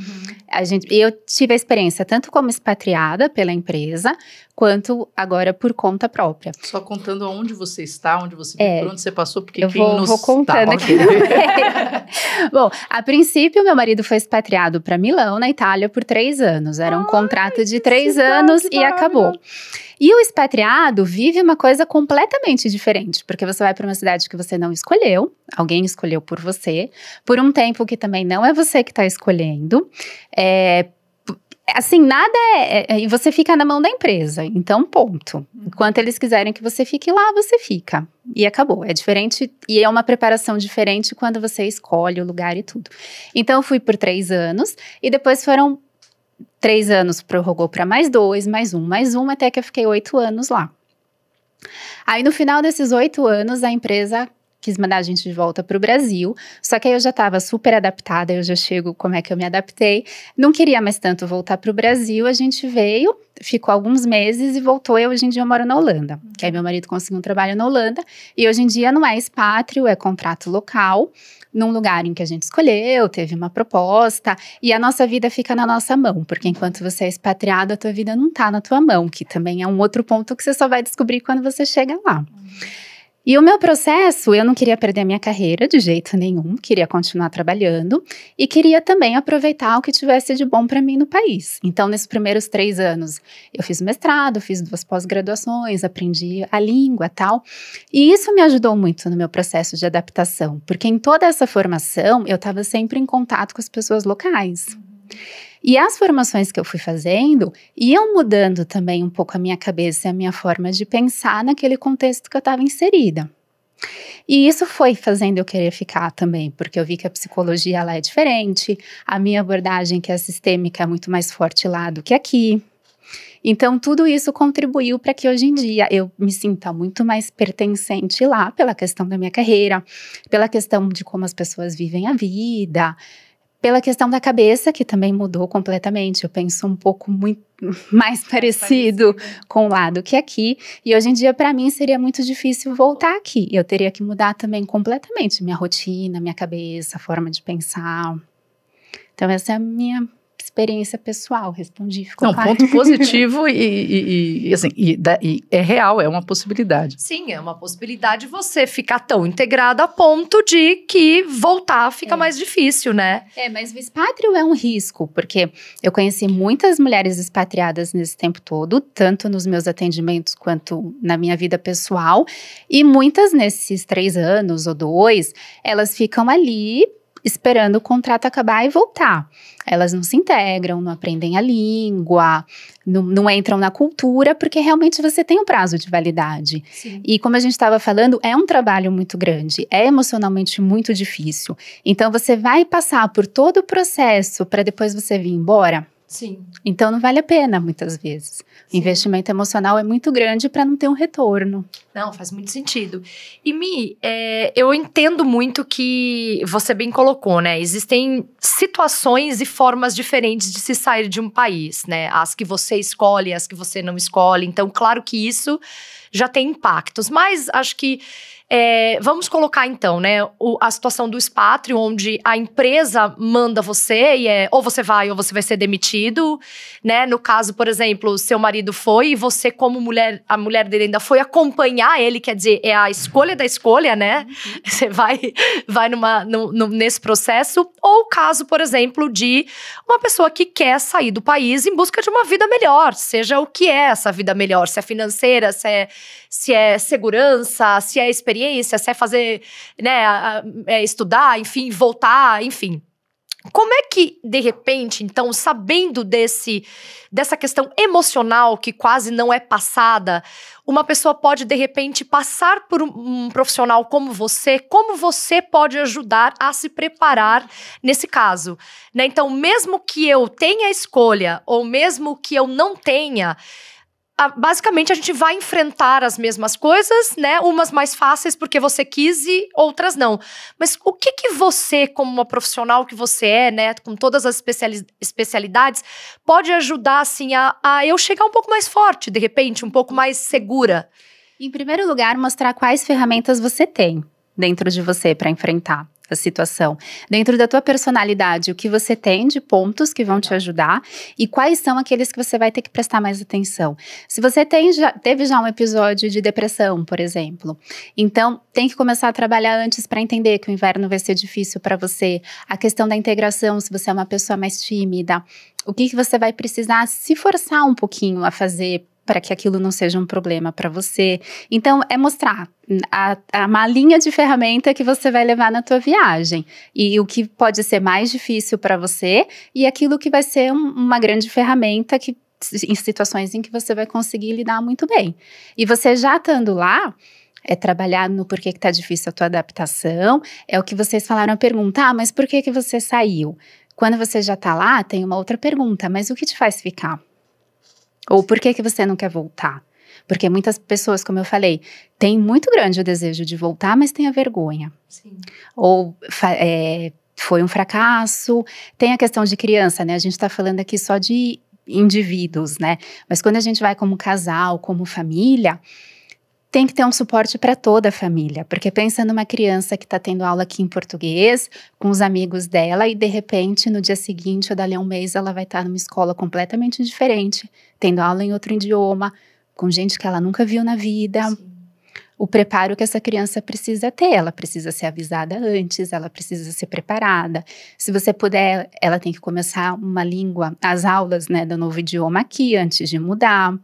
Eu tive a experiência tanto como expatriada pela empresa, quanto agora por conta própria. Só contando aonde você está, onde você vive, por onde você passou, porque eu vou contando aqui. Bom, a princípio, meu marido foi expatriado para Milão, na Itália, por 3 anos. Era um contrato de 3 anos e acabou. E o expatriado vive uma coisa completamente diferente, porque você vai para uma cidade que você não escolheu, alguém escolheu por você, por um tempo que também não é você que está escolhendo. Assim, nada e você fica na mão da empresa, então ponto. Enquanto eles quiserem que você fique lá, você fica. E acabou, é diferente, e é uma preparação diferente quando você escolhe o lugar e tudo. Então, eu fui por 3 anos, e depois foram 3 anos, prorrogou para mais 2, mais um, até que eu fiquei 8 anos lá. Aí, no final desses 8 anos, a empresa quis mandar a gente de volta para o Brasil, só que aí eu já estava super adaptada, eu já chego como é que eu me adaptei, não queria mais tanto voltar para o Brasil, a gente veio, ficou alguns meses e voltou, e hoje em dia eu moro na Holanda, que aí meu marido conseguiu um trabalho na Holanda, e hoje em dia não é expátrio, é contrato local, num lugar em que a gente escolheu, teve uma proposta, e a nossa vida fica na nossa mão, porque enquanto você é expatriado, a tua vida não tá na tua mão, que também é um outro ponto que você só vai descobrir quando você chega lá. E o meu processo, eu não queria perder a minha carreira de jeito nenhum, queria continuar trabalhando e queria também aproveitar o que tivesse de bom para mim no país. Então, nesses primeiros 3 anos, eu fiz mestrado, fiz 2 pós-graduações, aprendi a língua e tal. E isso me ajudou muito no meu processo de adaptação, porque em toda essa formação, eu estava sempre em contato com as pessoas locais. E as formações que eu fui fazendo iam mudando também um pouco a minha cabeça e a minha forma de pensar naquele contexto que eu estava inserida. E isso foi fazendo eu querer ficar também, porque eu vi que a psicologia lá é diferente, a minha abordagem, que é sistêmica, é muito mais forte lá do que aqui. Então, tudo isso contribuiu para que hoje em dia eu me sinta muito mais pertencente lá, pela questão da minha carreira, pela questão de como as pessoas vivem a vida, pela questão da cabeça, que também mudou completamente. Eu penso um pouco muito mais parecido com lá do que aqui. E hoje em dia, para mim, seria muito difícil voltar aqui. Eu teria que mudar também completamente minha rotina, minha cabeça, a forma de pensar. Então, essa é a minha experiência pessoal. Respondi, ficou Não, claro. ponto positivo e é real, é uma possibilidade. Sim, é uma possibilidade você ficar tão integrado a ponto de que voltar fica mais difícil, né? Mas o expátrio é um risco, porque eu conheci muitas mulheres expatriadas nesse tempo todo, tanto nos meus atendimentos quanto na minha vida pessoal, e muitas nesses 3 anos ou 2, elas ficam ali esperando o contrato acabar e voltar. Elas não se integram, não aprendem a língua, não entram na cultura, porque realmente você tem um prazo de validade. Sim. E como a gente estava falando, é um trabalho muito grande, é emocionalmente muito difícil. Então você vai passar por todo o processo para depois você vir embora? Sim. Então não vale a pena muitas vezes. O investimento emocional é muito grande para não ter um retorno. Não, faz muito sentido. E Mi, eu entendo muito que você bem colocou, né? Existem situações e formas diferentes de se sair de um país, né? As que você escolhe, as que você não escolhe. Então, claro que isso já tem impactos. Mas acho que vamos colocar então, né, a situação do expátrio, onde a empresa manda você e ou você vai ou você vai ser demitido, né? No caso, por exemplo, seu marido foi e você, como mulher, a mulher dele ainda foi acompanhar ele, quer dizer, é a escolha da escolha, né? Você vai nesse processo. Ou o caso, por exemplo, de uma pessoa que quer sair do país em busca de uma vida melhor, seja o que é essa vida melhor, se é financeira, se é segurança, se é experiência, se é fazer, né, estudar, enfim, voltar, enfim. Como é que, de repente, então, sabendo dessa questão emocional que quase não é passada, uma pessoa pode, de repente, passar por um profissional como você pode ajudar a se preparar nesse caso, né? Então, mesmo que eu tenha a escolha, ou mesmo que eu não tenha, basicamente a gente vai enfrentar as mesmas coisas, né? Umas mais fáceis porque você quis e outras não. Mas o que você, como uma profissional que você é, né? Com todas as especialidades, pode ajudar, assim, a eu chegar um pouco mais forte, de repente, um pouco mais segura? Em primeiro lugar, mostrar quais ferramentas você tem dentro de você para enfrentar a situação. Dentro da tua personalidade, o que você tem de pontos que vão te ajudar e quais são aqueles que você vai ter que prestar mais atenção. Se você teve já um episódio de depressão, por exemplo, então tem que começar a trabalhar antes para entender que o inverno vai ser difícil para você. A questão da integração, se você é uma pessoa mais tímida, o que você vai precisar se forçar um pouquinho a fazer para que aquilo não seja um problema para você. Então, é mostrar a malinha de ferramenta que você vai levar na tua viagem. E o que pode ser mais difícil para você e aquilo que vai ser uma grande ferramenta em situações em que você vai conseguir lidar muito bem. E você já estando lá, é trabalhar no porquê que tá difícil a tua adaptação, é o que vocês falaram, a pergunta, mas por que você saiu? Quando você já tá lá, tem uma outra pergunta, mas o que te faz ficar? Ou por que você não quer voltar? Porque muitas pessoas, como eu falei, têm muito grande o desejo de voltar, mas tem a vergonha. Sim. Ou foi um fracasso. Tem a questão de criança, né? A gente está falando aqui só de indivíduos, né? Mas quando a gente vai como casal, como família, tem que ter um suporte para toda a família, porque pensa numa criança que está tendo aula aqui em português, com os amigos dela, e de repente, no dia seguinte ou dali a um mês, ela vai estar numa escola completamente diferente, tendo aula em outro idioma, com gente que ela nunca viu na vida. Sim. O preparo que essa criança precisa ter, ela precisa ser avisada antes, ela precisa ser preparada. Se você puder, ela tem que começar uma língua, as aulas, né, do novo idioma aqui, antes de mudar.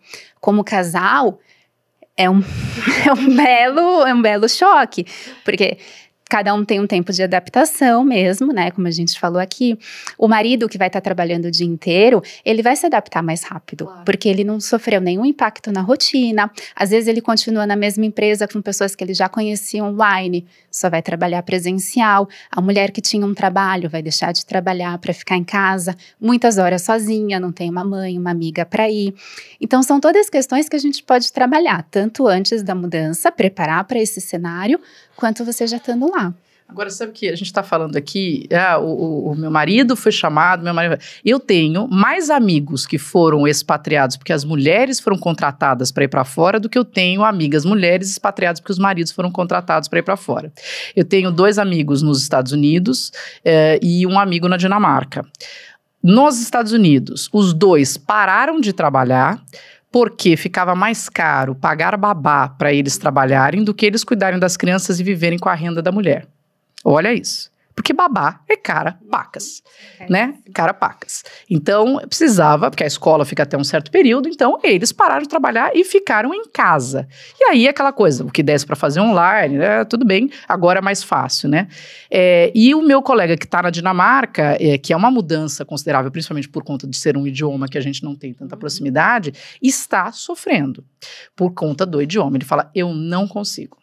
Como casal, é um belo choque, porque cada um tem um tempo de adaptação mesmo, né, como a gente falou aqui. O marido que vai estar trabalhando o dia inteiro, ele vai se adaptar mais rápido, claro, porque ele não sofreu nenhum impacto na rotina. Às vezes ele continua na mesma empresa com pessoas que ele já conhecia online, só vai trabalhar presencial. A mulher que tinha um trabalho vai deixar de trabalhar para ficar em casa, muitas horas sozinha, não tem uma mãe, uma amiga para ir. Então são todas questões que a gente pode trabalhar, tanto antes da mudança, preparar para esse cenário, quanto você já estando lá. Agora, sabe que a gente está falando aqui, o meu marido foi chamado, eu tenho mais amigos que foram expatriados porque as mulheres foram contratadas para ir para fora do que eu tenho amigas mulheres expatriadas porque os maridos foram contratados para ir para fora. Eu tenho 2 amigos nos Estados Unidos e um amigo na Dinamarca. Nos Estados Unidos, os 2 pararam de trabalhar porque ficava mais caro pagar babá para eles trabalharem do que eles cuidarem das crianças e viverem com a renda da mulher. Olha isso. Porque babá é cara pacas, né? Cara pacas. Então, precisava, porque a escola fica até um certo período, então eles pararam de trabalhar e ficaram em casa. E aí, aquela coisa, o que desse para fazer online, né, tudo bem, agora é mais fácil, né? E o meu colega que está na Dinamarca, que é uma mudança considerável, principalmente por conta de ser um idioma que a gente não tem tanta proximidade, está sofrendo por conta do idioma. Ele fala, eu não consigo.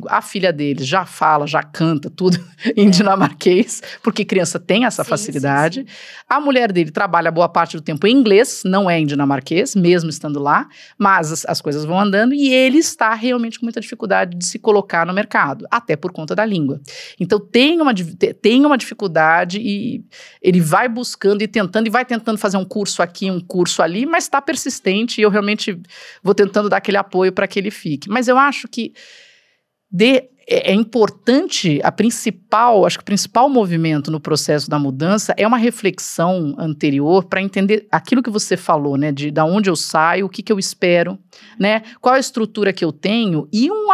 A filha dele já fala, já canta tudo em dinamarquês, porque criança tem essa facilidade. Sim. A mulher dele trabalha boa parte do tempo em inglês, não é em dinamarquês, mesmo estando lá, mas as coisas vão andando e ele está realmente com muita dificuldade de se colocar no mercado, até por conta da língua. Então tem uma dificuldade e ele vai buscando e tentando, e vai tentando fazer um curso aqui, um curso ali, mas está persistente e eu realmente vou tentando dar aquele apoio para que ele fique. Mas eu acho que é importante, acho que o principal movimento no processo da mudança é uma reflexão anterior para entender aquilo que você falou, né, de onde eu saio, o que eu espero, né, qual a estrutura que eu tenho e um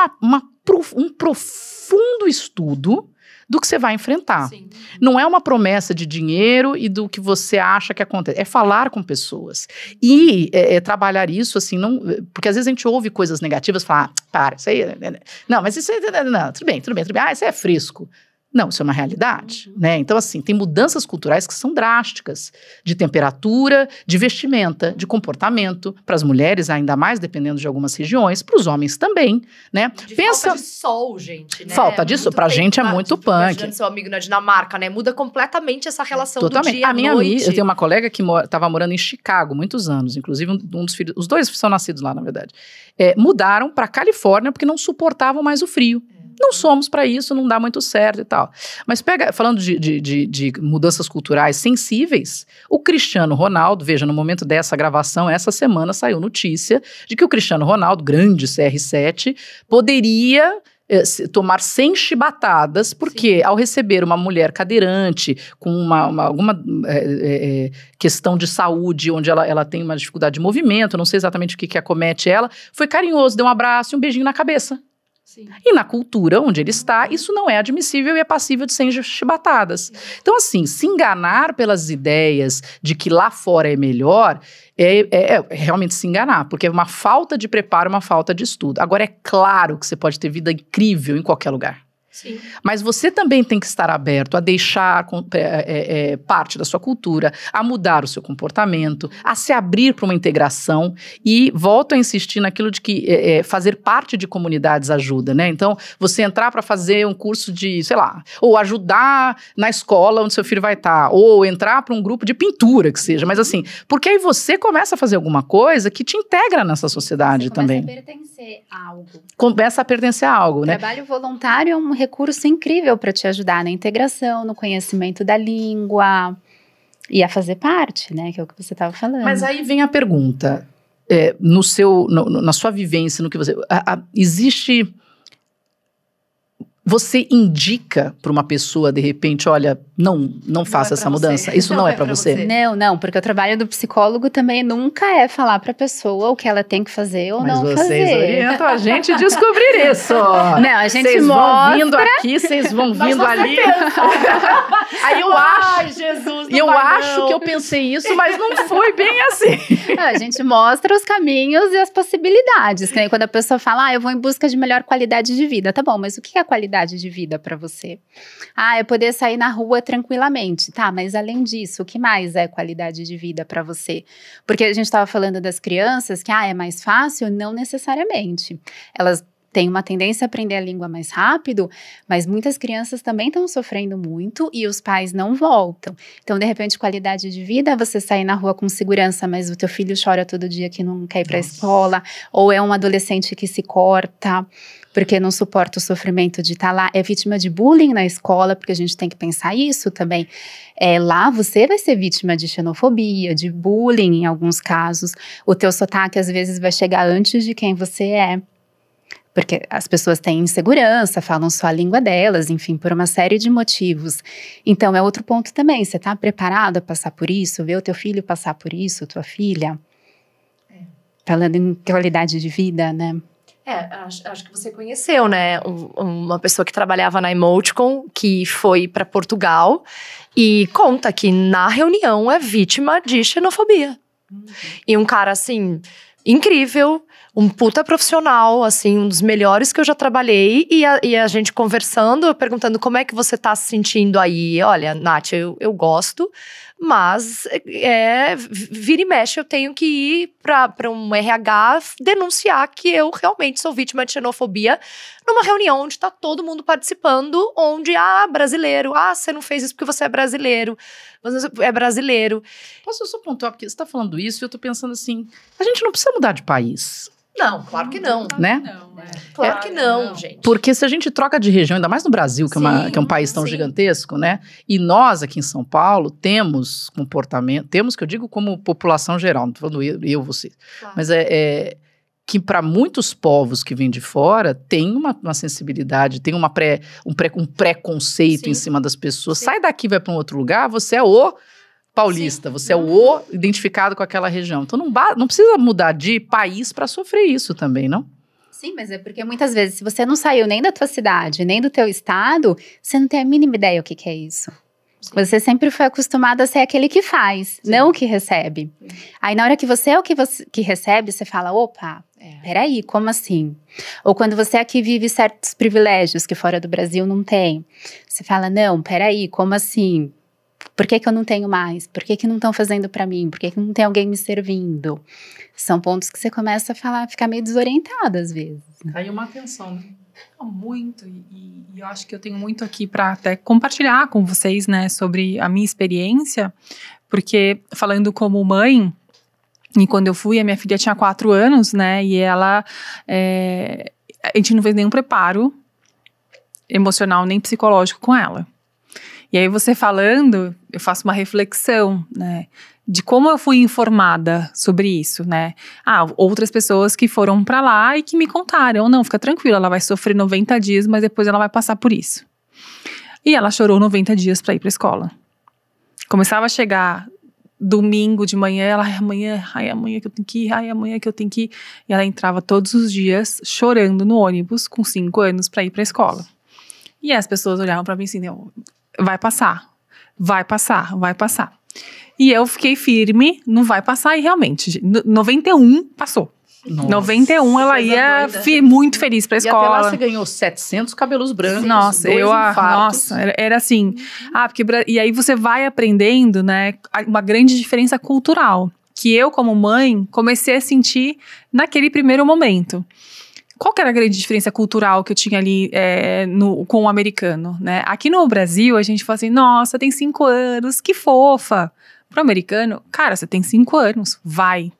profundo estudo do que você vai enfrentar. Sim. Não é uma promessa de dinheiro e do que você acha que acontece. É falar com pessoas. E trabalhar isso, assim, não... Porque às vezes a gente ouve coisas negativas e fala, para, isso aí... Não, mas isso aí... Não, tudo bem. Isso aí é fresco. Não, isso é uma realidade, né? Então, assim, tem mudanças culturais que são drásticas, de temperatura, de vestimenta, de comportamento, para as mulheres ainda mais, dependendo de algumas regiões, para os homens também, né? Falta de sol, gente, né? Falta de sol, pra gente é muito punk. Imaginando seu amigo na Dinamarca, né? Muda completamente essa relação totalmente. Do dia à minha noite. Amiga, eu tenho uma colega que estava morando em Chicago muitos anos, inclusive um dos filhos, os 2 são nascidos lá, na verdade, mudaram para Califórnia porque não suportavam mais o frio. Não somos para isso, não dá muito certo e tal. Mas falando de mudanças culturais sensíveis, o Cristiano Ronaldo, veja, no momento dessa gravação, essa semana saiu notícia de que o Cristiano Ronaldo, grande CR7, poderia tomar 100 chibatadas, porque Sim. ao receber uma mulher cadeirante com alguma questão de saúde, onde ela tem uma dificuldade de movimento, não sei exatamente o que acomete ela, foi carinhoso, deu um abraço e um beijinho na cabeça. Sim. E na cultura onde ele está, isso não é admissível e é passível de 100 chibatadas. Sim. Então, assim, se enganar pelas ideias de que lá fora é melhor, é realmente se enganar, porque é uma falta de preparo, uma falta de estudo. Agora, é claro que você pode ter vida incrível em qualquer lugar. Sim. Mas você também tem que estar aberto a deixar parte da sua cultura, a mudar o seu comportamento, a se abrir para uma integração e volto a insistir naquilo de que fazer parte de comunidades ajuda, né? Então, você entrar para fazer um curso de, sei lá, ou ajudar na escola onde seu filho vai estar, ou entrar para um grupo de pintura, que seja, mas assim, porque aí você começa a fazer alguma coisa que te integra nessa sociedade também. Começa a pertencer a algo. Começa a pertencer a algo, né? Trabalho voluntário é um recurso incrível para te ajudar na integração, no conhecimento da língua e a fazer parte, né? Que é o que você estava falando. Mas aí vem a pergunta, na sua vivência, no que você... existe... Você indica para uma pessoa, de repente, olha, não faça essa mudança, isso não é para você? Não, porque o trabalho do psicólogo também nunca é falar para a pessoa o que ela tem que fazer ou não fazer. Mas vocês orientam a gente a descobrir isso. Não, a gente vocês mostra... vão vindo aqui, vocês vão vindo ali. Aí eu acho... Jesus, e eu acho que eu pensei isso, mas não foi bem assim. A gente mostra os caminhos e as possibilidades. Que quando a pessoa fala, eu vou em busca de melhor qualidade de vida. Tá bom, mas o que é qualidade de vida para você? É poder sair na rua tranquilamente. Tá, mas além disso, o que mais é qualidade de vida para você? Porque a gente estava falando das crianças que, é mais fácil? Não necessariamente. Elas têm uma tendência a aprender a língua mais rápido, mas muitas crianças também estão sofrendo muito e os pais não voltam. Então, de repente, qualidade de vida é você sair na rua com segurança, mas o teu filho chora todo dia que não quer ir para a escola, ou é um adolescente que se corta porque não suporta o sofrimento de estar lá, é vítima de bullying na escola, porque a gente tem que pensar isso também. Lá você vai ser vítima de xenofobia, de bullying em alguns casos. O teu sotaque às vezes vai chegar antes de quem você é. Porque as pessoas têm insegurança, falam só a língua delas, enfim, por uma série de motivos. Então, é outro ponto também. Você está preparado a passar por isso? Ver o teu filho passar por isso, tua filha? Falando em qualidade de vida, né? Acho que você conheceu, né? Uma pessoa que trabalhava na Emoticon, que foi para Portugal e conta que na reunião é vítima de xenofobia. E um cara, assim, incrível, um puta profissional, assim, um dos melhores que eu já trabalhei. E a gente conversando, eu perguntando como é que você tá se sentindo aí. Olha, Nath, eu gosto, mas vira e mexe eu tenho que ir para um RH denunciar que eu realmente sou vítima de xenofobia numa reunião onde tá todo mundo participando, onde, brasileiro, você não fez isso porque você é brasileiro, você é brasileiro. Posso só pontuar, porque você tá falando isso e eu tô pensando assim, a gente não precisa mudar de país. Não, claro que não. Né? Claro que não, gente. Porque se a gente troca de região, ainda mais no Brasil, que é um país tão gigantesco, né? E nós aqui em São Paulo temos comportamento, temos que eu digo como população geral, não tô falando eu você. Claro. Mas que para muitos povos que vêm de fora, tem uma sensibilidade, tem um preconceito em cima das pessoas. Sim. Sai daqui, vai para um outro lugar, você é o paulista, você é o identificado com aquela região. Então não precisa mudar de país para sofrer isso também, não? Sim, mas é porque muitas vezes, se você não saiu nem da tua cidade, nem do teu estado, você não tem a mínima ideia o que é isso. Sim. Você sempre foi acostumado a ser aquele que faz, não o que recebe. Sim. Aí na hora que você é o que recebe, você fala, opa, peraí, como assim? Ou quando você aqui vive certos privilégios que fora do Brasil não tem, você fala, não, peraí, como assim? Por que eu não tenho mais? Por que não estão fazendo para mim? Por que não tem alguém me servindo? São pontos que você começa a ficar meio desorientada às vezes. Aí uma atenção, né? Muito, e eu acho que eu tenho muito aqui para até compartilhar com vocês, né, sobre a minha experiência, porque falando como mãe, e quando eu fui, a minha filha tinha 4 anos, né, e ela, a gente não fez nenhum preparo emocional nem psicológico com ela. E aí você falando, eu faço uma reflexão, né, de como eu fui informada sobre isso, né. Outras pessoas que foram pra lá e que me contaram, não, fica tranquila, ela vai sofrer 90 dias, mas depois ela vai passar por isso. E ela chorou 90 dias pra ir pra escola. Começava a chegar domingo de manhã, ela, amanhã que eu tenho que ir, amanhã que eu tenho que ir. E ela entrava todos os dias chorando no ônibus com 5 anos pra ir pra escola. E as pessoas olhavam pra mim assim, vai passar, vai passar, vai passar. E eu fiquei firme, não vai passar, e realmente, 91 passou. Nossa, 91 ela coisa ia doida. muito feliz pra E até lá escola. você ganhou 700 cabelos brancos, Nossa, 2 infartos. nossa, era assim. Porque e aí você vai aprendendo, né, uma grande diferença cultural, que eu como mãe comecei a sentir naquele primeiro momento. Qual que era a grande diferença cultural que eu tinha ali com o americano, né? Aqui no Brasil a gente fala assim, nossa, tem 5 anos, que fofa. Pro americano, cara, você tem 5 anos, vai.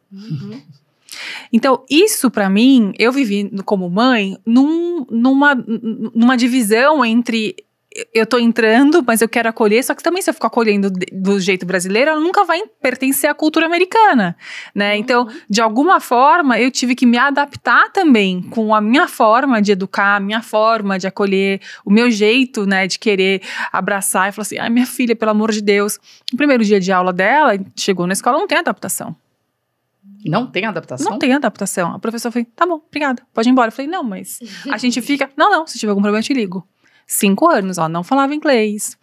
Então, isso pra mim, eu vivi como mãe numa divisão entre eu tô entrando, mas eu quero acolher, só que também se eu ficar acolhendo do jeito brasileiro, ela nunca vai pertencer à cultura americana, né? Então, de alguma forma, eu tive que me adaptar também com a minha forma de educar, a minha forma de acolher, o meu jeito, né, de querer abraçar e falar assim, ai, minha filha, pelo amor de Deus. No primeiro dia de aula dela, chegou na escola, não tem adaptação. Não tem adaptação? Não tem adaptação. A professora falou, tá bom, obrigada, pode ir embora. Eu falei, não, mas a gente fica... Não, se tiver algum problema eu te ligo. 5 anos, ela não falava inglês.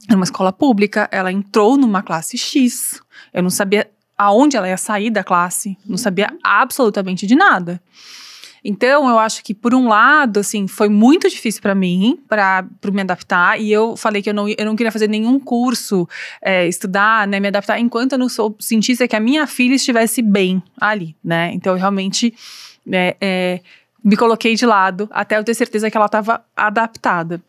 Era uma escola pública, ela entrou numa classe X. Eu não sabia aonde ela ia sair da classe, não sabia absolutamente de nada. Então, eu acho que, por um lado, assim, foi muito difícil para mim, para me adaptar. E eu falei que eu não queria fazer nenhum curso, estudar, né, me adaptar, enquanto eu não sentisse que a minha filha estivesse bem ali, né? Então, eu realmente me coloquei de lado, até eu ter certeza que ela estava adaptada.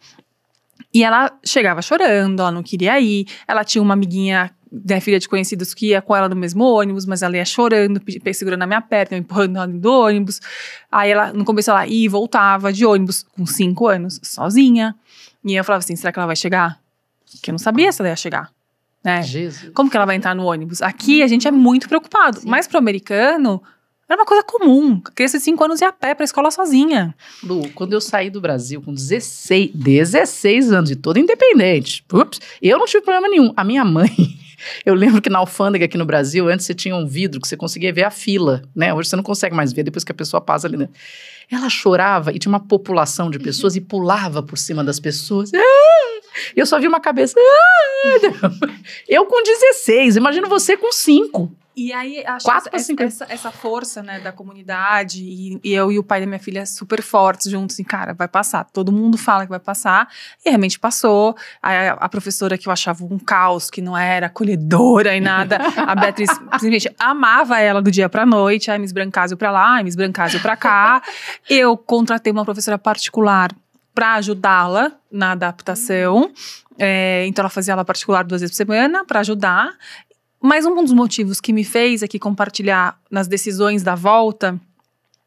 E ela chegava chorando, ela não queria ir. Ela tinha uma amiguinha, né, filha de conhecidos, que ia com ela no mesmo ônibus, mas ela ia chorando, segurando a minha perna, empurrando ela do ônibus. Aí ela, no começo, ela ia e voltava de ônibus com 5 anos, sozinha. E eu falava assim, será que ela vai chegar? Porque eu não sabia se ela ia chegar, né? Jesus. Como que ela vai entrar no ônibus? Aqui a gente é muito preocupado, mas pro americano... Era uma coisa comum. A criança de 5 anos ia a pé pra escola sozinha. Lu, quando eu saí do Brasil com 16 anos e toda independente, eu não tive problema nenhum. A minha mãe, eu lembro que na alfândega aqui no Brasil, antes você tinha um vidro que você conseguia ver a fila, né? Hoje você não consegue mais ver depois que a pessoa passa ali dentro. Ela chorava e tinha uma população de pessoas e pulava por cima das pessoas. Eu só vi uma cabeça. Eu com 16, imagino você com 5. E aí, acho 4 que essa força, né, da comunidade, e eu e o pai da minha filha super fortes juntos, assim, cara, vai passar. Todo mundo fala que vai passar, e realmente passou. A professora que eu achava um caos, que não era acolhedora e nada, a Beatriz simplesmente amava ela do dia pra noite, a Miss Brancásio pra lá, a Miss Brancásio pra cá. Eu contratei uma professora particular pra ajudá-la na adaptação, então ela fazia aula particular 2 vezes por semana pra ajudar. Mas um dos motivos que me fez aqui compartilhar nas decisões da volta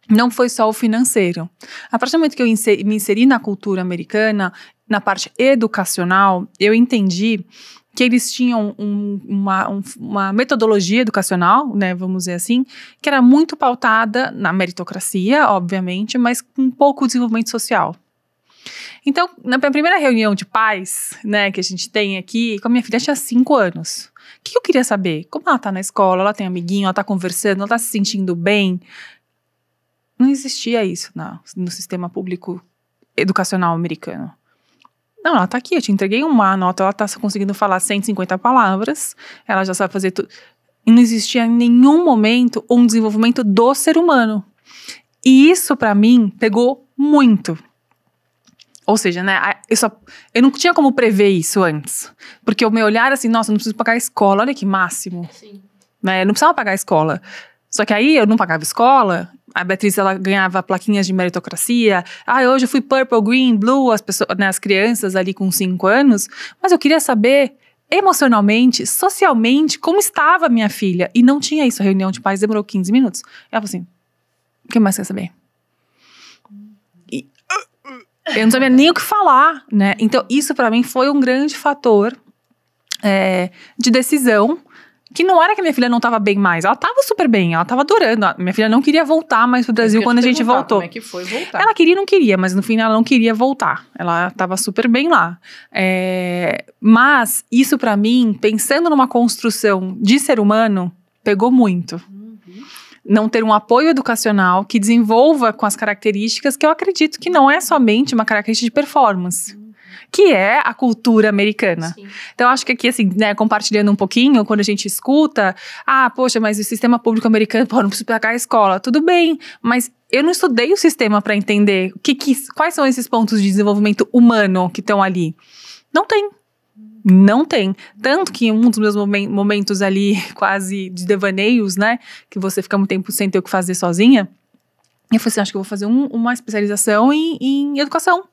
não foi só o financeiro. A partir do momento que eu me inseri na cultura americana, na parte educacional, eu entendi que eles tinham uma metodologia educacional, né, vamos dizer assim, que era muito pautada na meritocracia, obviamente, mas com pouco desenvolvimento social. Então, na primeira reunião de pais, né, que a gente tem aqui, com a minha filha tinha 5 anos. O que eu queria saber? Como ela tá na escola, ela tem amiguinho, ela tá conversando, ela tá se sentindo bem? Não existia isso no sistema público educacional americano. Não, ela tá aqui, eu te entreguei uma nota, ela tá conseguindo falar 150 palavras, ela já sabe fazer tudo. E não existia em nenhum momento um desenvolvimento do ser humano. E isso, pra mim, pegou muito. Ou seja, né, eu não tinha como prever isso antes. Porque o meu olhar, assim, nossa, eu não preciso pagar a escola, olha que máximo. Sim. Né, eu não precisava pagar a escola. Só que aí eu não pagava escola, a Beatriz, ela ganhava plaquinhas de meritocracia. Hoje eu fui purple, green, blue, as pessoas, né, as crianças ali com 5 anos. Mas eu queria saber, emocionalmente, socialmente, como estava a minha filha. E não tinha isso, a reunião de pais demorou 15 minutos. Ela falou assim, o que mais você quer saber? Eu não sabia nem o que falar, né? Então, isso pra mim foi um grande fator de decisão, que não era que a minha filha não tava bem mais. Ela tava super bem, ela tava adorando. Minha filha não queria voltar mais pro Brasil quando a gente voltou. Como é que foi voltar? Ela queria e não queria, mas no fim ela não queria voltar. Ela tava super bem lá. Mas isso pra mim, pensando numa construção de ser humano, pegou muito. Não ter um apoio educacional que desenvolva com as características que eu acredito que não é somente uma característica de performance. que é a cultura americana. Sim. Então, acho que aqui, assim, né, compartilhando um pouquinho, quando a gente escuta, poxa, mas o sistema público americano, pô, não preciso pagar a escola. Tudo bem, mas eu não estudei o sistema para entender quais são esses pontos de desenvolvimento humano que estão ali. Não tem. Não tem. Tanto que em um dos meus momentos ali, quase de devaneios, né, que você fica muito tempo sem ter o que fazer sozinha, eu falei assim, acho que eu vou fazer uma especialização em educação,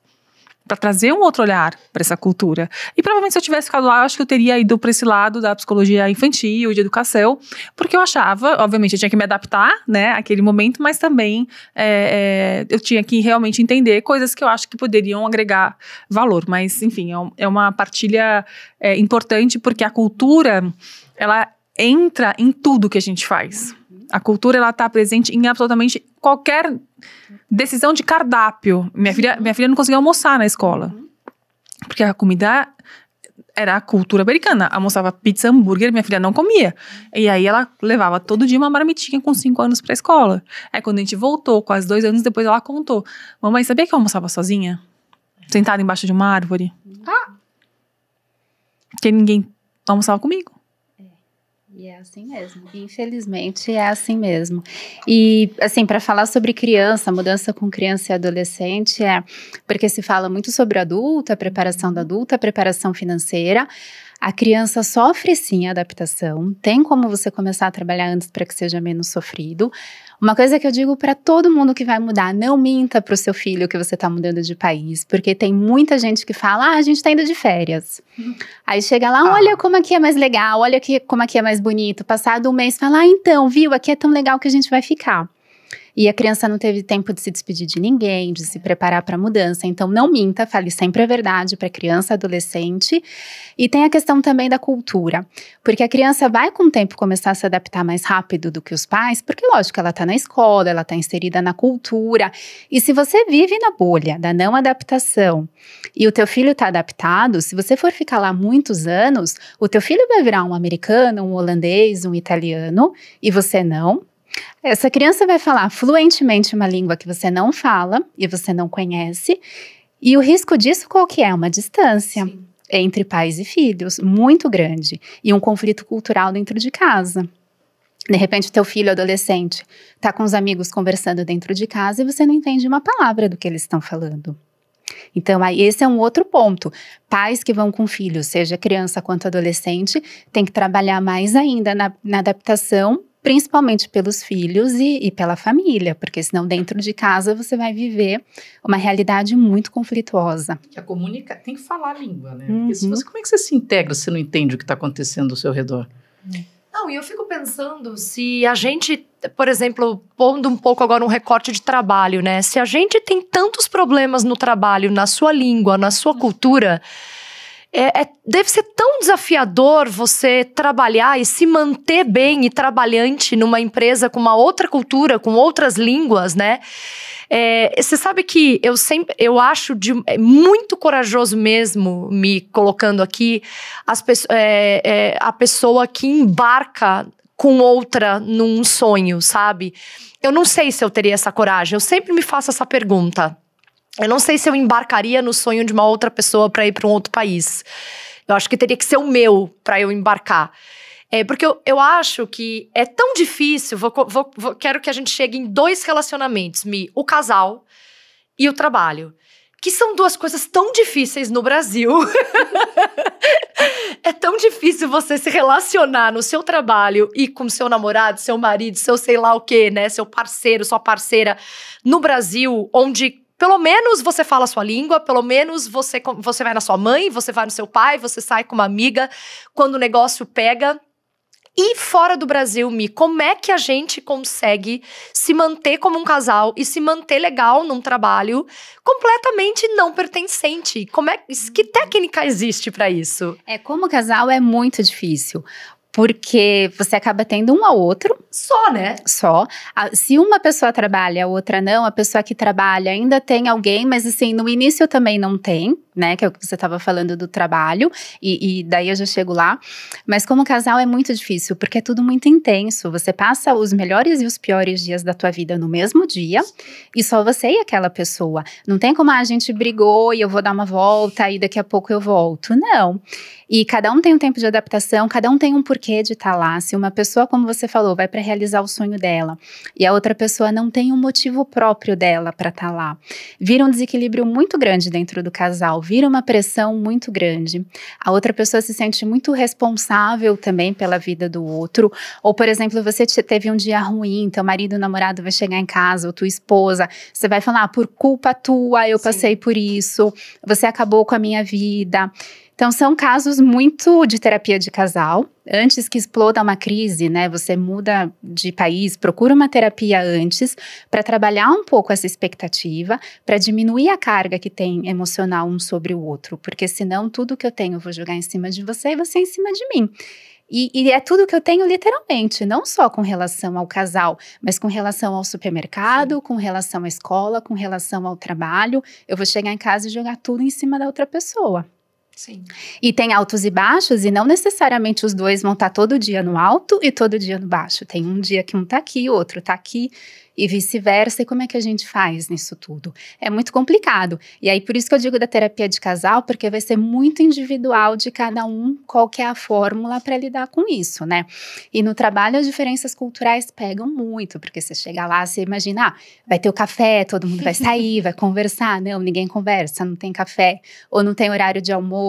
para trazer um outro olhar para essa cultura. E provavelmente se eu tivesse ficado lá, eu acho que eu teria ido para esse lado da psicologia infantil, de educação, porque eu achava, obviamente, eu tinha que me adaptar, né, àquele momento, mas também eu tinha que realmente entender coisas que eu acho que poderiam agregar valor. Mas, enfim, é uma partilha importante, porque a cultura, ela entra em tudo que a gente faz. A cultura, ela tá presente em absolutamente qualquer decisão de cardápio. Minha filha não conseguia almoçar na escola. Porque a comida era a cultura americana. Almoçava pizza, hambúrguer, minha filha não comia. E aí ela levava todo dia uma marmitinha com 5 anos pra escola. Aí quando a gente voltou, quase 2 anos depois, ela contou. Mamãe, sabia que eu almoçava sozinha? Sentada embaixo de uma árvore? Porque ninguém almoçava comigo. E é assim mesmo, infelizmente é assim mesmo. E assim, para falar sobre criança, mudança com criança e adolescente, porque se fala muito sobre adulto, a preparação do adulto, a preparação financeira. A criança sofre sim a adaptação, tem como você começar a trabalhar antes para que seja menos sofrido. Uma coisa que eu digo para todo mundo que vai mudar, não minta para o seu filho que você está mudando de país, porque tem muita gente que fala, a gente está indo de férias. Aí chega lá, olha como aqui é mais legal, olha como aqui é mais bonito. Passado um mês, fala, então, viu, aqui é tão legal que a gente vai ficar. E a criança não teve tempo de se despedir de ninguém, de se preparar para a mudança. Então, não minta, fale sempre a verdade para criança, adolescente. E tem a questão também da cultura. Porque a criança vai, com o tempo, começar a se adaptar mais rápido do que os pais. Porque, lógico, ela está na escola, ela está inserida na cultura. E se você vive na bolha da não adaptação e o teu filho está adaptado, se você for ficar lá muitos anos, o teu filho vai virar um americano, um holandês, um italiano, e você não. Essa criança vai falar fluentemente uma língua que você não fala e você não conhece. E o risco disso qual que é? Uma distância entre pais e filhos, muito grande. E um conflito cultural dentro de casa. De repente, o teu filho adolescente está com os amigos conversando dentro de casa e você não entende uma palavra do que eles estão falando. Então, aí esse é um outro ponto. Pais que vão com filhos, seja criança quanto adolescente, tem que trabalhar mais ainda na adaptação, principalmente pelos filhos e pela família, porque senão dentro de casa você vai viver uma realidade muito conflituosa. Que tem que falar a língua, né? Porque como é que você se integra se você não entende o que está acontecendo ao seu redor? Não, e eu fico pensando se a gente, por exemplo, pondo um pouco agora um recorte de trabalho, né? Se a gente tem tantos problemas no trabalho, na sua língua, na sua cultura, deve ser tão desafiador você trabalhar e se manter bem e trabalhante numa empresa com uma outra cultura, com outras línguas, né? Você sabe que eu acho muito corajoso mesmo, me colocando aqui, a pessoa que embarca com outra num sonho, sabe? Eu não sei se eu teria essa coragem, eu sempre me faço essa pergunta. Eu não sei se eu embarcaria no sonho de uma outra pessoa para ir para um outro país. Eu acho que teria que ser o meu para eu embarcar. Porque eu acho que é tão difícil. Quero que a gente chegue em 2 relacionamentos: o casal e o trabalho. Que são 2 coisas tão difíceis no Brasil. É tão difícil você se relacionar no seu trabalho e com seu namorado, seu marido, seu sei lá o quê, né? Seu parceiro, sua parceira. No Brasil, onde pelo menos você fala a sua língua, pelo menos você vai na sua mãe, você vai no seu pai, você sai com uma amiga quando o negócio pega. E fora do Brasil, como é que a gente consegue se manter como um casal e se manter legal num trabalho completamente não pertencente? Que técnica existe para isso? Como casal é muito difícil. Porque você acaba tendo um ao outro. Só, né? Só. Se uma pessoa trabalha, a outra não, a pessoa que trabalha ainda tem alguém, mas assim, no início também não tem, né? Que é o que você estava falando do trabalho, e daí eu já chego lá. Mas como casal é muito difícil, porque é tudo muito intenso. Você passa os melhores e os piores dias da tua vida no mesmo dia, e só você e aquela pessoa. Não tem como a gente brigou e eu vou dar uma volta e daqui a pouco eu volto. Não. E cada um tem um tempo de adaptação, cada um tem um porquê de estar lá. Se uma pessoa, como você falou, vai para realizar o sonho dela e a outra pessoa não tem um motivo próprio dela para estar lá, vira um desequilíbrio muito grande dentro do casal, vira uma pressão muito grande. A outra pessoa se sente muito responsável também pela vida do outro. Ou, por exemplo, você teve um dia ruim, teu marido ou namorado vai chegar em casa, ou tua esposa, você vai falar, por culpa tua, eu passei por isso, você acabou com a minha vida. Então, são casos muito de terapia de casal. Antes que exploda uma crise, né? Você muda de país, procura uma terapia antes para trabalhar um pouco essa expectativa, para diminuir a carga que tem emocional um sobre o outro. Porque senão, tudo que eu tenho eu vou jogar em cima de você e você em cima de mim. E é tudo que eu tenho literalmente, não só com relação ao casal, mas com relação ao supermercado, com relação à escola, com relação ao trabalho. Eu vou chegar em casa e jogar tudo em cima da outra pessoa. Sim. E tem altos e baixos, e não necessariamente os dois vão estar todo dia no alto e todo dia no baixo. Tem um dia que um tá aqui, o outro tá aqui, e vice-versa. E como é que a gente faz nisso tudo? É muito complicado. E aí, por isso que eu digo da terapia de casal, porque vai ser muito individual de cada um, qual que é a fórmula para lidar com isso, né? E no trabalho, as diferenças culturais pegam muito, porque você chega lá, você imagina, vai ter o café, todo mundo vai sair, vai conversar. Não, ninguém conversa, não tem café, ou não tem horário de almoço,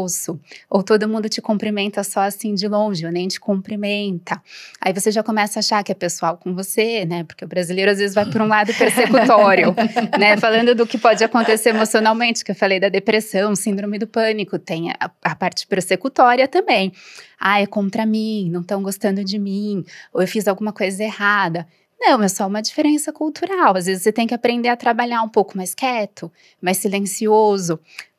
ou todo mundo te cumprimenta só assim de longe, ou nem te cumprimenta. Aí você já começa a achar que é pessoal com você, né? Porque o brasileiro às vezes vai por um lado persecutório, né? Falando do que pode acontecer emocionalmente, que eu falei da depressão, síndrome do pânico, tem a parte persecutória também. Ah, é contra mim, não estão gostando de mim, ou eu fiz alguma coisa errada. Não, é só uma diferença cultural. Às vezes você tem que aprender a trabalhar um pouco mais quieto, mais silencioso.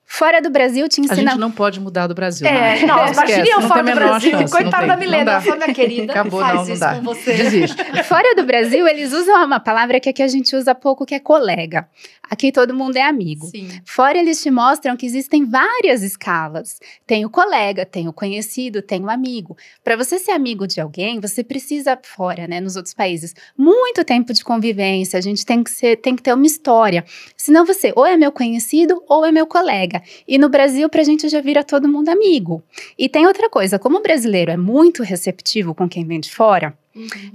Fora do Brasil te ensina... A gente não pode mudar do Brasil. Não, imagina eu fora do Brasil. Chance, coitada da Milena, ela falou, minha querida, acabou, faz não isso dá. com você. Desiste. Fora do Brasil, eles usam uma palavra que aqui a gente usa pouco, que é colega. Aqui todo mundo é amigo. Sim. Fora eles te mostram que existem várias escalas. Tem o colega, tem o conhecido, tem o amigo. Para você ser amigo de alguém, você precisa, fora, né, nos outros países, muito tempo de convivência. A gente tem que ter uma história. Senão você ou é meu conhecido ou é meu colega. E no Brasil, pra gente já vira todo mundo amigo. E tem outra coisa, como o brasileiro é muito receptivo com quem vem de fora,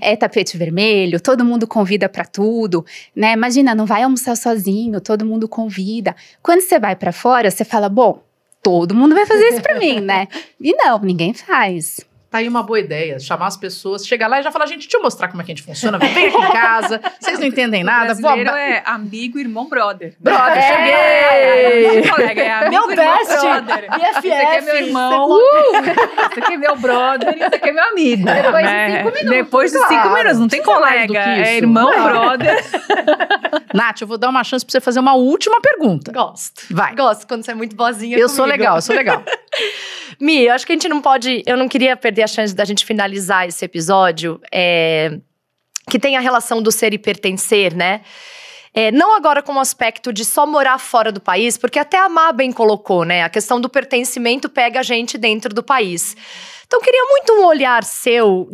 é tapete vermelho, todo mundo convida pra tudo, né? Imagina, não vai almoçar sozinho, todo mundo convida. Quando você vai pra fora, você fala, bom, todo mundo vai fazer isso pra mim, né? E não, ninguém faz. Tá aí uma boa ideia, chamar as pessoas, chegar lá e já falar, gente, deixa eu mostrar como é que a gente funciona, vem aqui em casa, vocês não entendem nada. O brasileiro é amigo, irmão, brother. Brother, cheguei! Não é colega, é amigo, meu irmão, best, brother. BFF. Esse aqui é meu irmão, esse aqui é meu brother, esse aqui é meu amigo. Depois de 5 minutos. Depois de 5 minutos, não tem colega, é irmão, brother. Nath, eu vou dar uma chance pra você fazer uma última pergunta. Gosto. Vai. Gosto quando você é muito boazinha Eu comigo. sou legal, eu sou legal. Mi, eu acho que a gente não pode... Eu não queria perder a chance da gente finalizar esse episódio, que tem a relação do ser e pertencer, né? Não agora com o aspecto de só morar fora do país, porque até a Má bem colocou, né? A questão do pertencimento pega a gente dentro do país. Então, eu queria muito um olhar seu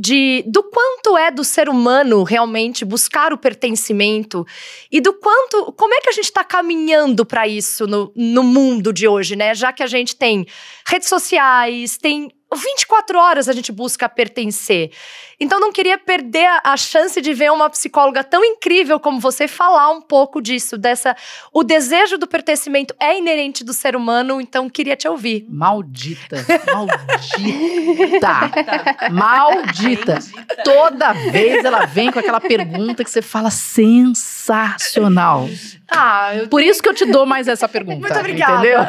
do quanto é do ser humano realmente buscar o pertencimento e do quanto, como é que a gente está caminhando para isso no mundo de hoje, né? Já que a gente tem redes sociais, tem 24 horas a gente busca pertencer. Então, não queria perder a chance de ver uma psicóloga tão incrível como você falar um pouco disso, o desejo do pertencimento é inerente do ser humano, então queria te ouvir. Maldita. Maldita. Maldita. toda vez ela vem com aquela pergunta que você fala sensacional. Por isso que eu te dou mais essa pergunta. Muito obrigada. Entendeu?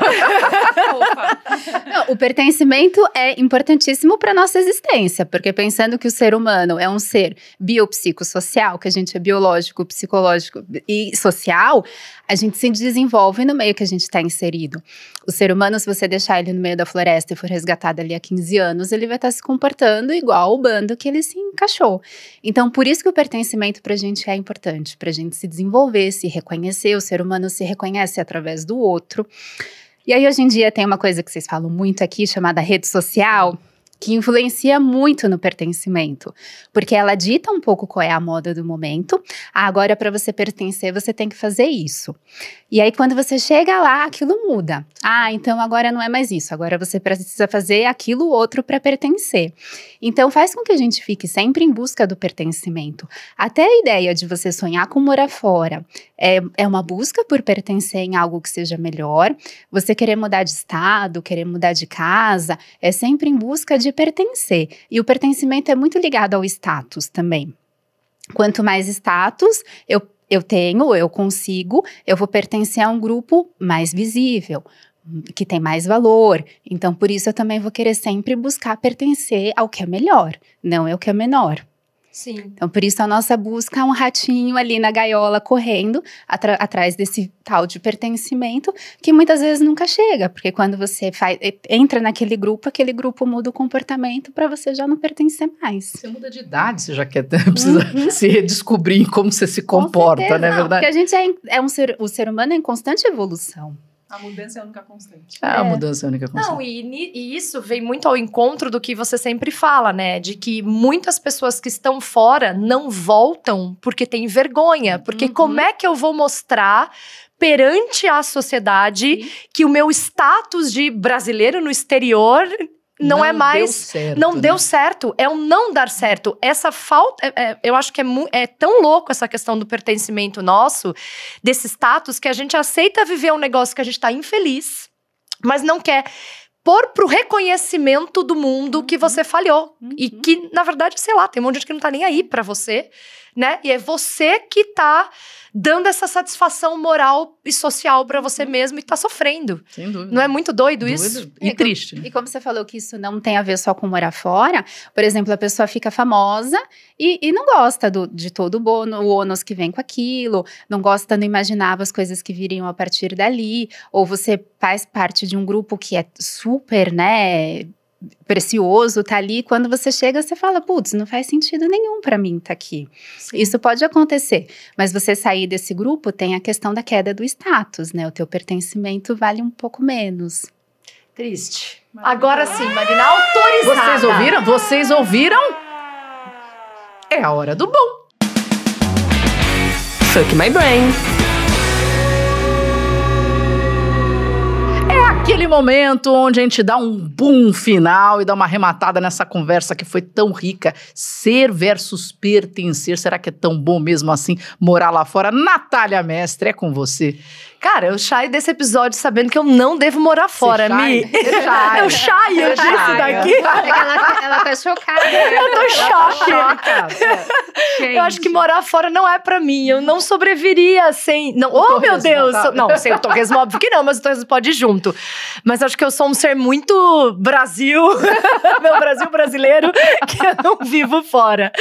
Não, o pertencimento é importantíssimo para nossa existência, porque pensando que o ser humano é um ser biopsicossocial, que a gente é biológico, psicológico e social, a gente se desenvolve no meio que a gente está inserido. O ser humano, se você deixar ele no meio da floresta e for resgatado ali há 15 anos, ele vai estar se comportando igual o bando que ele se encaixou. Então, por isso que o pertencimento pra gente é importante, pra gente se desenvolver, se reconhecer. O ser humano se reconhece através do outro. E aí, hoje em dia, tem uma coisa que vocês falam muito aqui, chamada rede social, que influencia muito no pertencimento, porque ela dita um pouco qual é a moda do momento. Agora, para você pertencer, você tem que fazer isso. E aí, quando você chega lá, aquilo muda. Então agora não é mais isso, agora você precisa fazer aquilo outro para pertencer. Então, faz com que a gente fique sempre em busca do pertencimento. Até a ideia de você sonhar com morar fora é uma busca por pertencer em algo que seja melhor. Você querer mudar de estado, querer mudar de casa, é sempre em busca de pertencer. E o pertencimento é muito ligado ao status também. Quanto mais status eu tenho, eu consigo, eu vou pertencer a um grupo mais visível, que tem mais valor. Então, por isso, eu também vou querer sempre buscar pertencer ao que é melhor, não é o que é menor. Sim. Então, por isso, a nossa busca é um ratinho ali na gaiola, correndo atrás desse tal de pertencimento, que muitas vezes nunca chega, porque quando você entra naquele grupo muda o comportamento para você já não pertencer mais. Você muda de idade, você já precisa se redescobrir em como você se comporta, certeza, não é verdade? Porque a gente o ser humano é em constante evolução. A mudança é a única constante. A mudança é a única constante. Não, e isso vem muito ao encontro do que você sempre fala, né? De que muitas pessoas que estão fora não voltam porque têm vergonha. Porque como é que eu vou mostrar perante a sociedade que o meu status de brasileiro no exterior não é mais... Deu certo, não né? deu certo, é um não dar certo. Essa falta, eu acho que é tão louco essa questão do pertencimento nosso, desse status, que a gente aceita viver um negócio que a gente tá infeliz, mas não quer pôr pro reconhecimento do mundo que você falhou. E que, na verdade, sei lá, tem um monte de gente que não tá nem aí pra você, né? E é você que tá dando essa satisfação moral e social pra você mesmo e tá sofrendo. Sem dúvida. Não é muito doido isso? E triste. Né? E como você falou que isso não tem a ver só com morar fora, por exemplo, a pessoa fica famosa e não gosta de todo o ônus que vem com aquilo, não imaginava as coisas que viriam a partir dali, ou você faz parte de um grupo que é super, né, precioso, tá ali, quando você chega, você fala, putz, não faz sentido nenhum pra mim tá aqui. Sim. Isso pode acontecer, mas você sair desse grupo tem a questão da queda do status, né? O teu pertencimento vale um pouco menos. Triste. Agora sim, Marina, autorizada. Vocês ouviram? Vocês ouviram? É a hora do bom. Fuck my brain. Aquele momento onde a gente dá um boom final e dá uma arrematada nessa conversa que foi tão rica. Ser versus pertencer. Será que é tão bom mesmo assim morar lá fora? Natália Mestre, é com você. Cara, eu saio desse episódio sabendo que eu não devo morar fora, Mi. Eu saio disso daqui. Ela tá chocada. Eu tô chocada. Eu acho que morar fora não é pra mim. Eu não sobreviveria sem... Não, oh, meu Deus! Não, sem o torresmo, óbvio que não, mas o torresmo pode ir junto. Mas acho que eu sou um ser muito Brasil, meu Brasil brasileiro, que eu não vivo fora.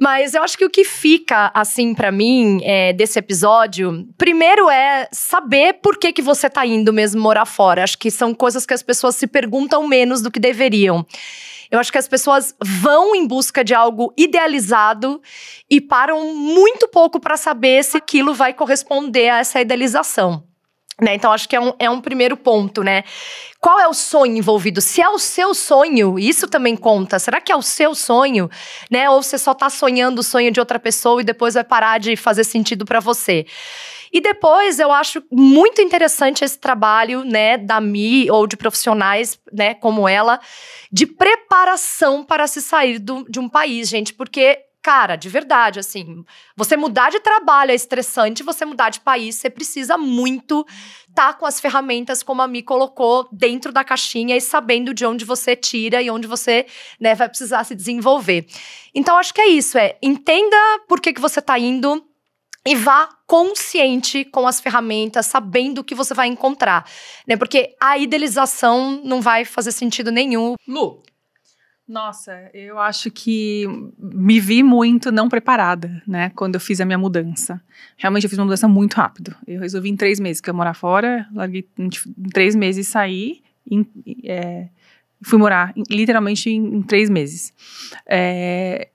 Mas eu acho que o que fica, assim, pra mim, desse episódio, primeiro é saber por que você tá indo mesmo morar fora. Acho que são coisas que as pessoas se perguntam menos do que deveriam. Eu acho que as pessoas vão em busca de algo idealizado e param muito pouco pra saber se aquilo vai corresponder a essa idealização. Né? Então, acho que é um primeiro ponto, né? Qual é o sonho envolvido? Se é o seu sonho, isso também conta. Será que é o seu sonho? Né? Ou você só tá sonhando o sonho de outra pessoa e depois vai parar de fazer sentido pra você? E depois, eu acho muito interessante esse trabalho, né, da Mi ou de profissionais, né, como ela, de preparação para se sair de um país, gente. Porque, cara, de verdade, assim, você mudar de trabalho é estressante, você mudar de país, você precisa muito tá com as ferramentas, como a Mi colocou, dentro da caixinha e sabendo de onde você tira e onde você, né, vai precisar se desenvolver. Então, acho que é isso, entenda por que você tá indo e vá consciente com as ferramentas, sabendo o que você vai encontrar, né? Porque a idealização não vai fazer sentido nenhum. Lu. Nossa, eu acho que me vi muito não preparada, né, quando eu fiz a minha mudança. Realmente eu fiz uma mudança muito rápido. Eu resolvi em 3 meses que eu ia morar fora, larguei em 3 meses saí, fui morar literalmente em 3 meses.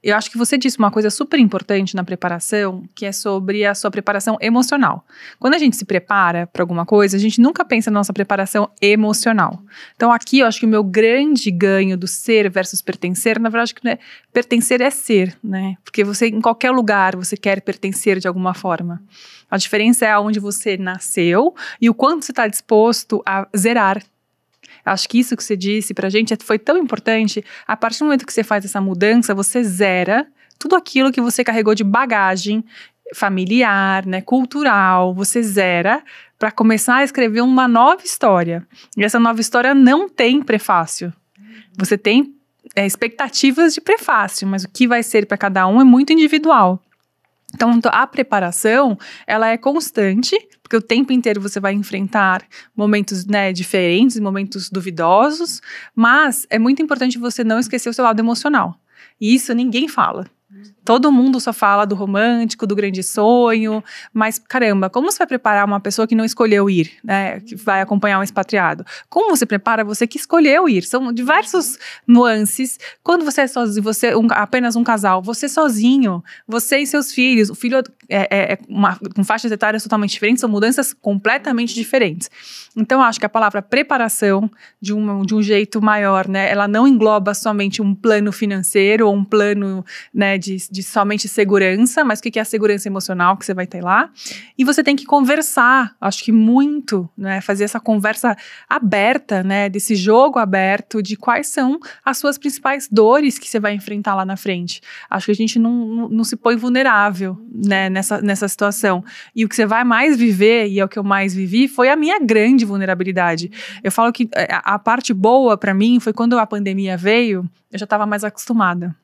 Eu acho que você disse uma coisa super importante na preparação, que é sobre a sua preparação emocional. Quando a gente se prepara para alguma coisa, a gente nunca pensa na nossa preparação emocional. Então aqui eu acho que o meu grande ganho do ser versus pertencer, na verdade, que, né, pertencer é ser, né? Porque você, em qualquer lugar, você quer pertencer de alguma forma. A diferença é aonde você nasceu e o quanto você está disposto a zerar. Acho que isso que você disse pra gente foi tão importante. A partir do momento que você faz essa mudança, você zera tudo aquilo que você carregou de bagagem familiar, né, cultural. Você zera para começar a escrever uma nova história. E essa nova história não tem prefácio. Você tem expectativas de prefácio, mas o que vai ser para cada um é muito individual. Então, a preparação, ela é constante, porque o tempo inteiro você vai enfrentar momentos, né, diferentes, momentos duvidosos, mas é muito importante você não esquecer o seu lado emocional. E isso ninguém fala. Todo mundo só fala do romântico, do grande sonho, mas caramba, como você vai preparar uma pessoa que não escolheu ir, né, que vai acompanhar um expatriado? Como você prepara você que escolheu ir? São diversos nuances. Quando você é sozinho, você apenas um casal, você sozinho, você e seus filhos, o filho com faixas etárias totalmente diferentes, são mudanças completamente diferentes. Então, eu acho que a palavra preparação, de um jeito maior, né, ela não engloba somente um plano financeiro ou um plano, né, de somente segurança, mas o que é a segurança emocional que você vai ter lá? E você tem que conversar, acho que muito, né, fazer essa conversa aberta, né, desse jogo aberto de quais são as suas principais dores que você vai enfrentar lá na frente. Acho que a gente não se põe vulnerável, né, nessa situação. E o que você vai mais viver, e é o que eu mais vivi, foi a minha grande vulnerabilidade. Eu falo que a parte boa pra mim foi quando a pandemia veio, eu já estava mais acostumada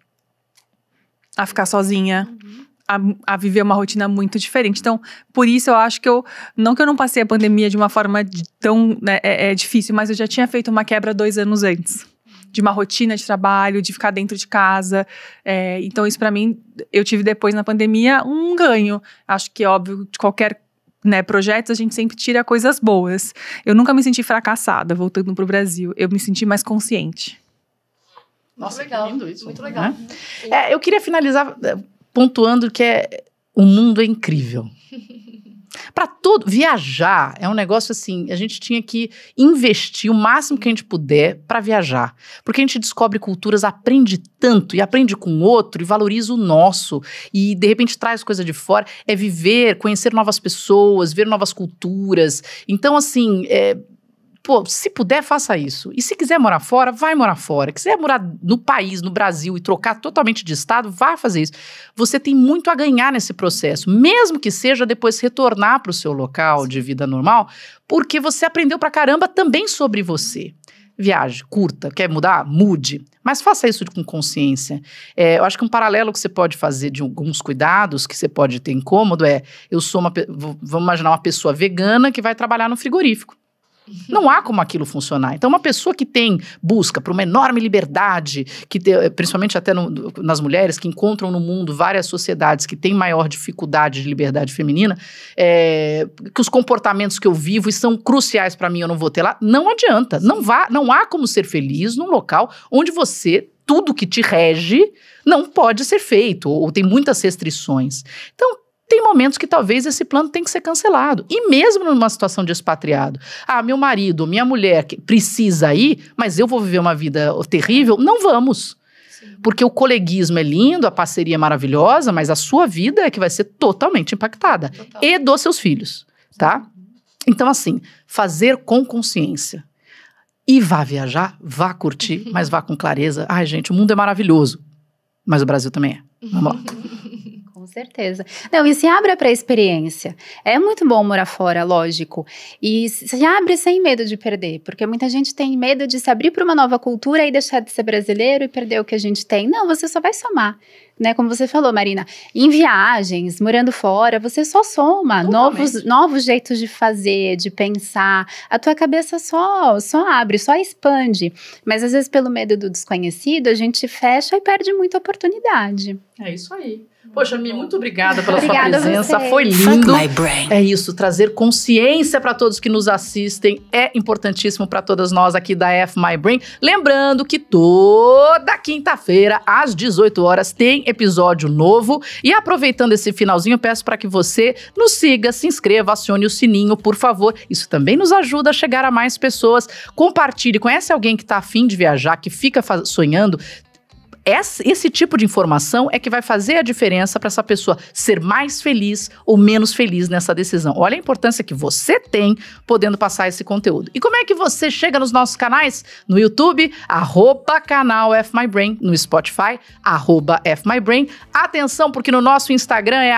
a ficar sozinha, a viver uma rotina muito diferente. Então, por isso eu acho que eu não passei a pandemia de uma forma tão difícil, mas eu já tinha feito uma quebra 2 anos antes, de uma rotina de trabalho, de ficar dentro de casa. Então, isso pra mim, eu tive depois na pandemia um ganho. Acho que, óbvio, de qualquer, né, projetos, a gente sempre tira coisas boas. Eu nunca me senti fracassada voltando pro Brasil. Eu me senti mais consciente. Nossa, legal, que lindo isso. muito legal. Né? Eu queria finalizar pontuando que o mundo é incrível. Para tudo, viajar é um negócio assim, a gente tinha que investir o máximo que a gente puder para viajar, porque a gente descobre culturas, aprende tanto e aprende com o outro e valoriza o nosso e de repente traz coisa de fora, é viver, conhecer novas pessoas, ver novas culturas. Então assim, se puder, faça isso. E se quiser morar fora, vai morar fora. Quiser morar no país, no Brasil e trocar totalmente de estado, vá fazer isso. Você tem muito a ganhar nesse processo, mesmo que seja depois retornar para o seu local de vida normal, porque você aprendeu pra caramba também sobre você. Viaje, curta, quer mudar? Mude. Mas faça isso com consciência. Eu acho que um paralelo que você pode fazer de alguns cuidados que você pode ter incômodo vamos imaginar uma pessoa vegana que vai trabalhar no frigorífico. Não há como aquilo funcionar. Então, uma pessoa que busca por uma enorme liberdade, principalmente até nas mulheres que encontram no mundo várias sociedades que têm maior dificuldade de liberdade feminina, que os comportamentos que eu vivo e são cruciais para mim, eu não vou ter lá, não adianta. Não há como ser feliz num local onde tudo que te rege não pode ser feito, ou tem muitas restrições. Então, tem momentos que talvez esse plano tem que ser cancelado. E mesmo numa situação de expatriado. Meu marido, minha mulher precisa ir, mas eu vou viver uma vida terrível. Não vamos. Sim. Porque o coleguismo é lindo, a parceria é maravilhosa, mas a sua vida é que vai ser totalmente impactada. Total. E dos seus filhos, tá? Então, assim, fazer com consciência. E vá viajar, vá curtir, mas vá com clareza. Ai, gente, o mundo é maravilhoso, mas o Brasil também é. Vamos lá. Com certeza. Não, e se abra para a experiência. É muito bom morar fora, lógico. E se abre sem medo de perder, porque muita gente tem medo de se abrir para uma nova cultura e deixar de ser brasileiro e perder o que a gente tem. Não, você só vai somar. Né, como você falou, Marina, em viagens, morando fora, você só soma novos jeitos de fazer, de pensar. A tua cabeça só abre, só expande. Mas às vezes pelo medo do desconhecido, a gente fecha e perde muita oportunidade. É isso aí. Poxa, Mi, muito obrigada pela sua Obrigada presença, foi Fuck lindo. my brain. É isso, trazer consciência para todos que nos assistem é importantíssimo para todas nós aqui da F My Brain. Lembrando que toda quinta-feira, às 18 horas, tem episódio novo. E aproveitando esse finalzinho, eu peço para que você nos siga, se inscreva, acione o sininho, por favor. Isso também nos ajuda a chegar a mais pessoas. Compartilhe, conhece alguém que está afim de viajar, que fica sonhando? Esse tipo de informação é que vai fazer a diferença para essa pessoa ser mais feliz ou menos feliz nessa decisão. Olha a importância que você tem podendo passar esse conteúdo. E como é que você chega nos nossos canais? No YouTube, @canal FMyBrain, no Spotify, @FMyBrain. Atenção, porque no nosso Instagram é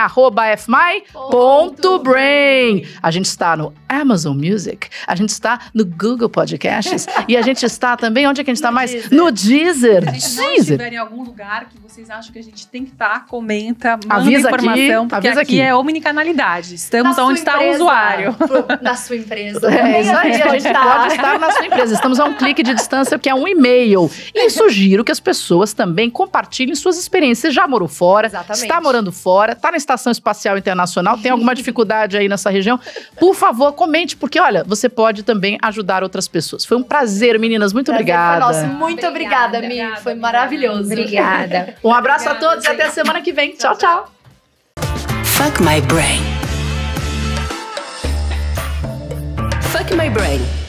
@FMy.brain. A gente está no Amazon Music, a gente está no Google Podcasts e a gente está também, onde é que a gente está mais? Deezer. No Deezer. Se não estiver em algum lugar que vocês acham que a gente tem que estar, comenta, manda Avisa informação, aqui, porque avisa aqui aqui. é omnicanalidade. Estamos Na onde sua está o empresa. usuário. Na sua empresa. É isso aí, a gente tá. pode estar na sua empresa. Estamos a um clique de distância, que é um e-mail. E sugiro que as pessoas também compartilhem suas experiências. Você já morou fora, Exatamente. está morando fora, está na Estação Espacial Internacional, tem alguma dificuldade aí nessa região? Por favor, comente, porque olha, você pode também ajudar outras pessoas. Foi um prazer, meninas. Muito obrigada. Nossa, muito obrigada, Mi. Foi maravilhoso. Obrigada. Um abraço a todos e até semana que vem. Tchau, tchau. Fuck my brain. Fuck my brain.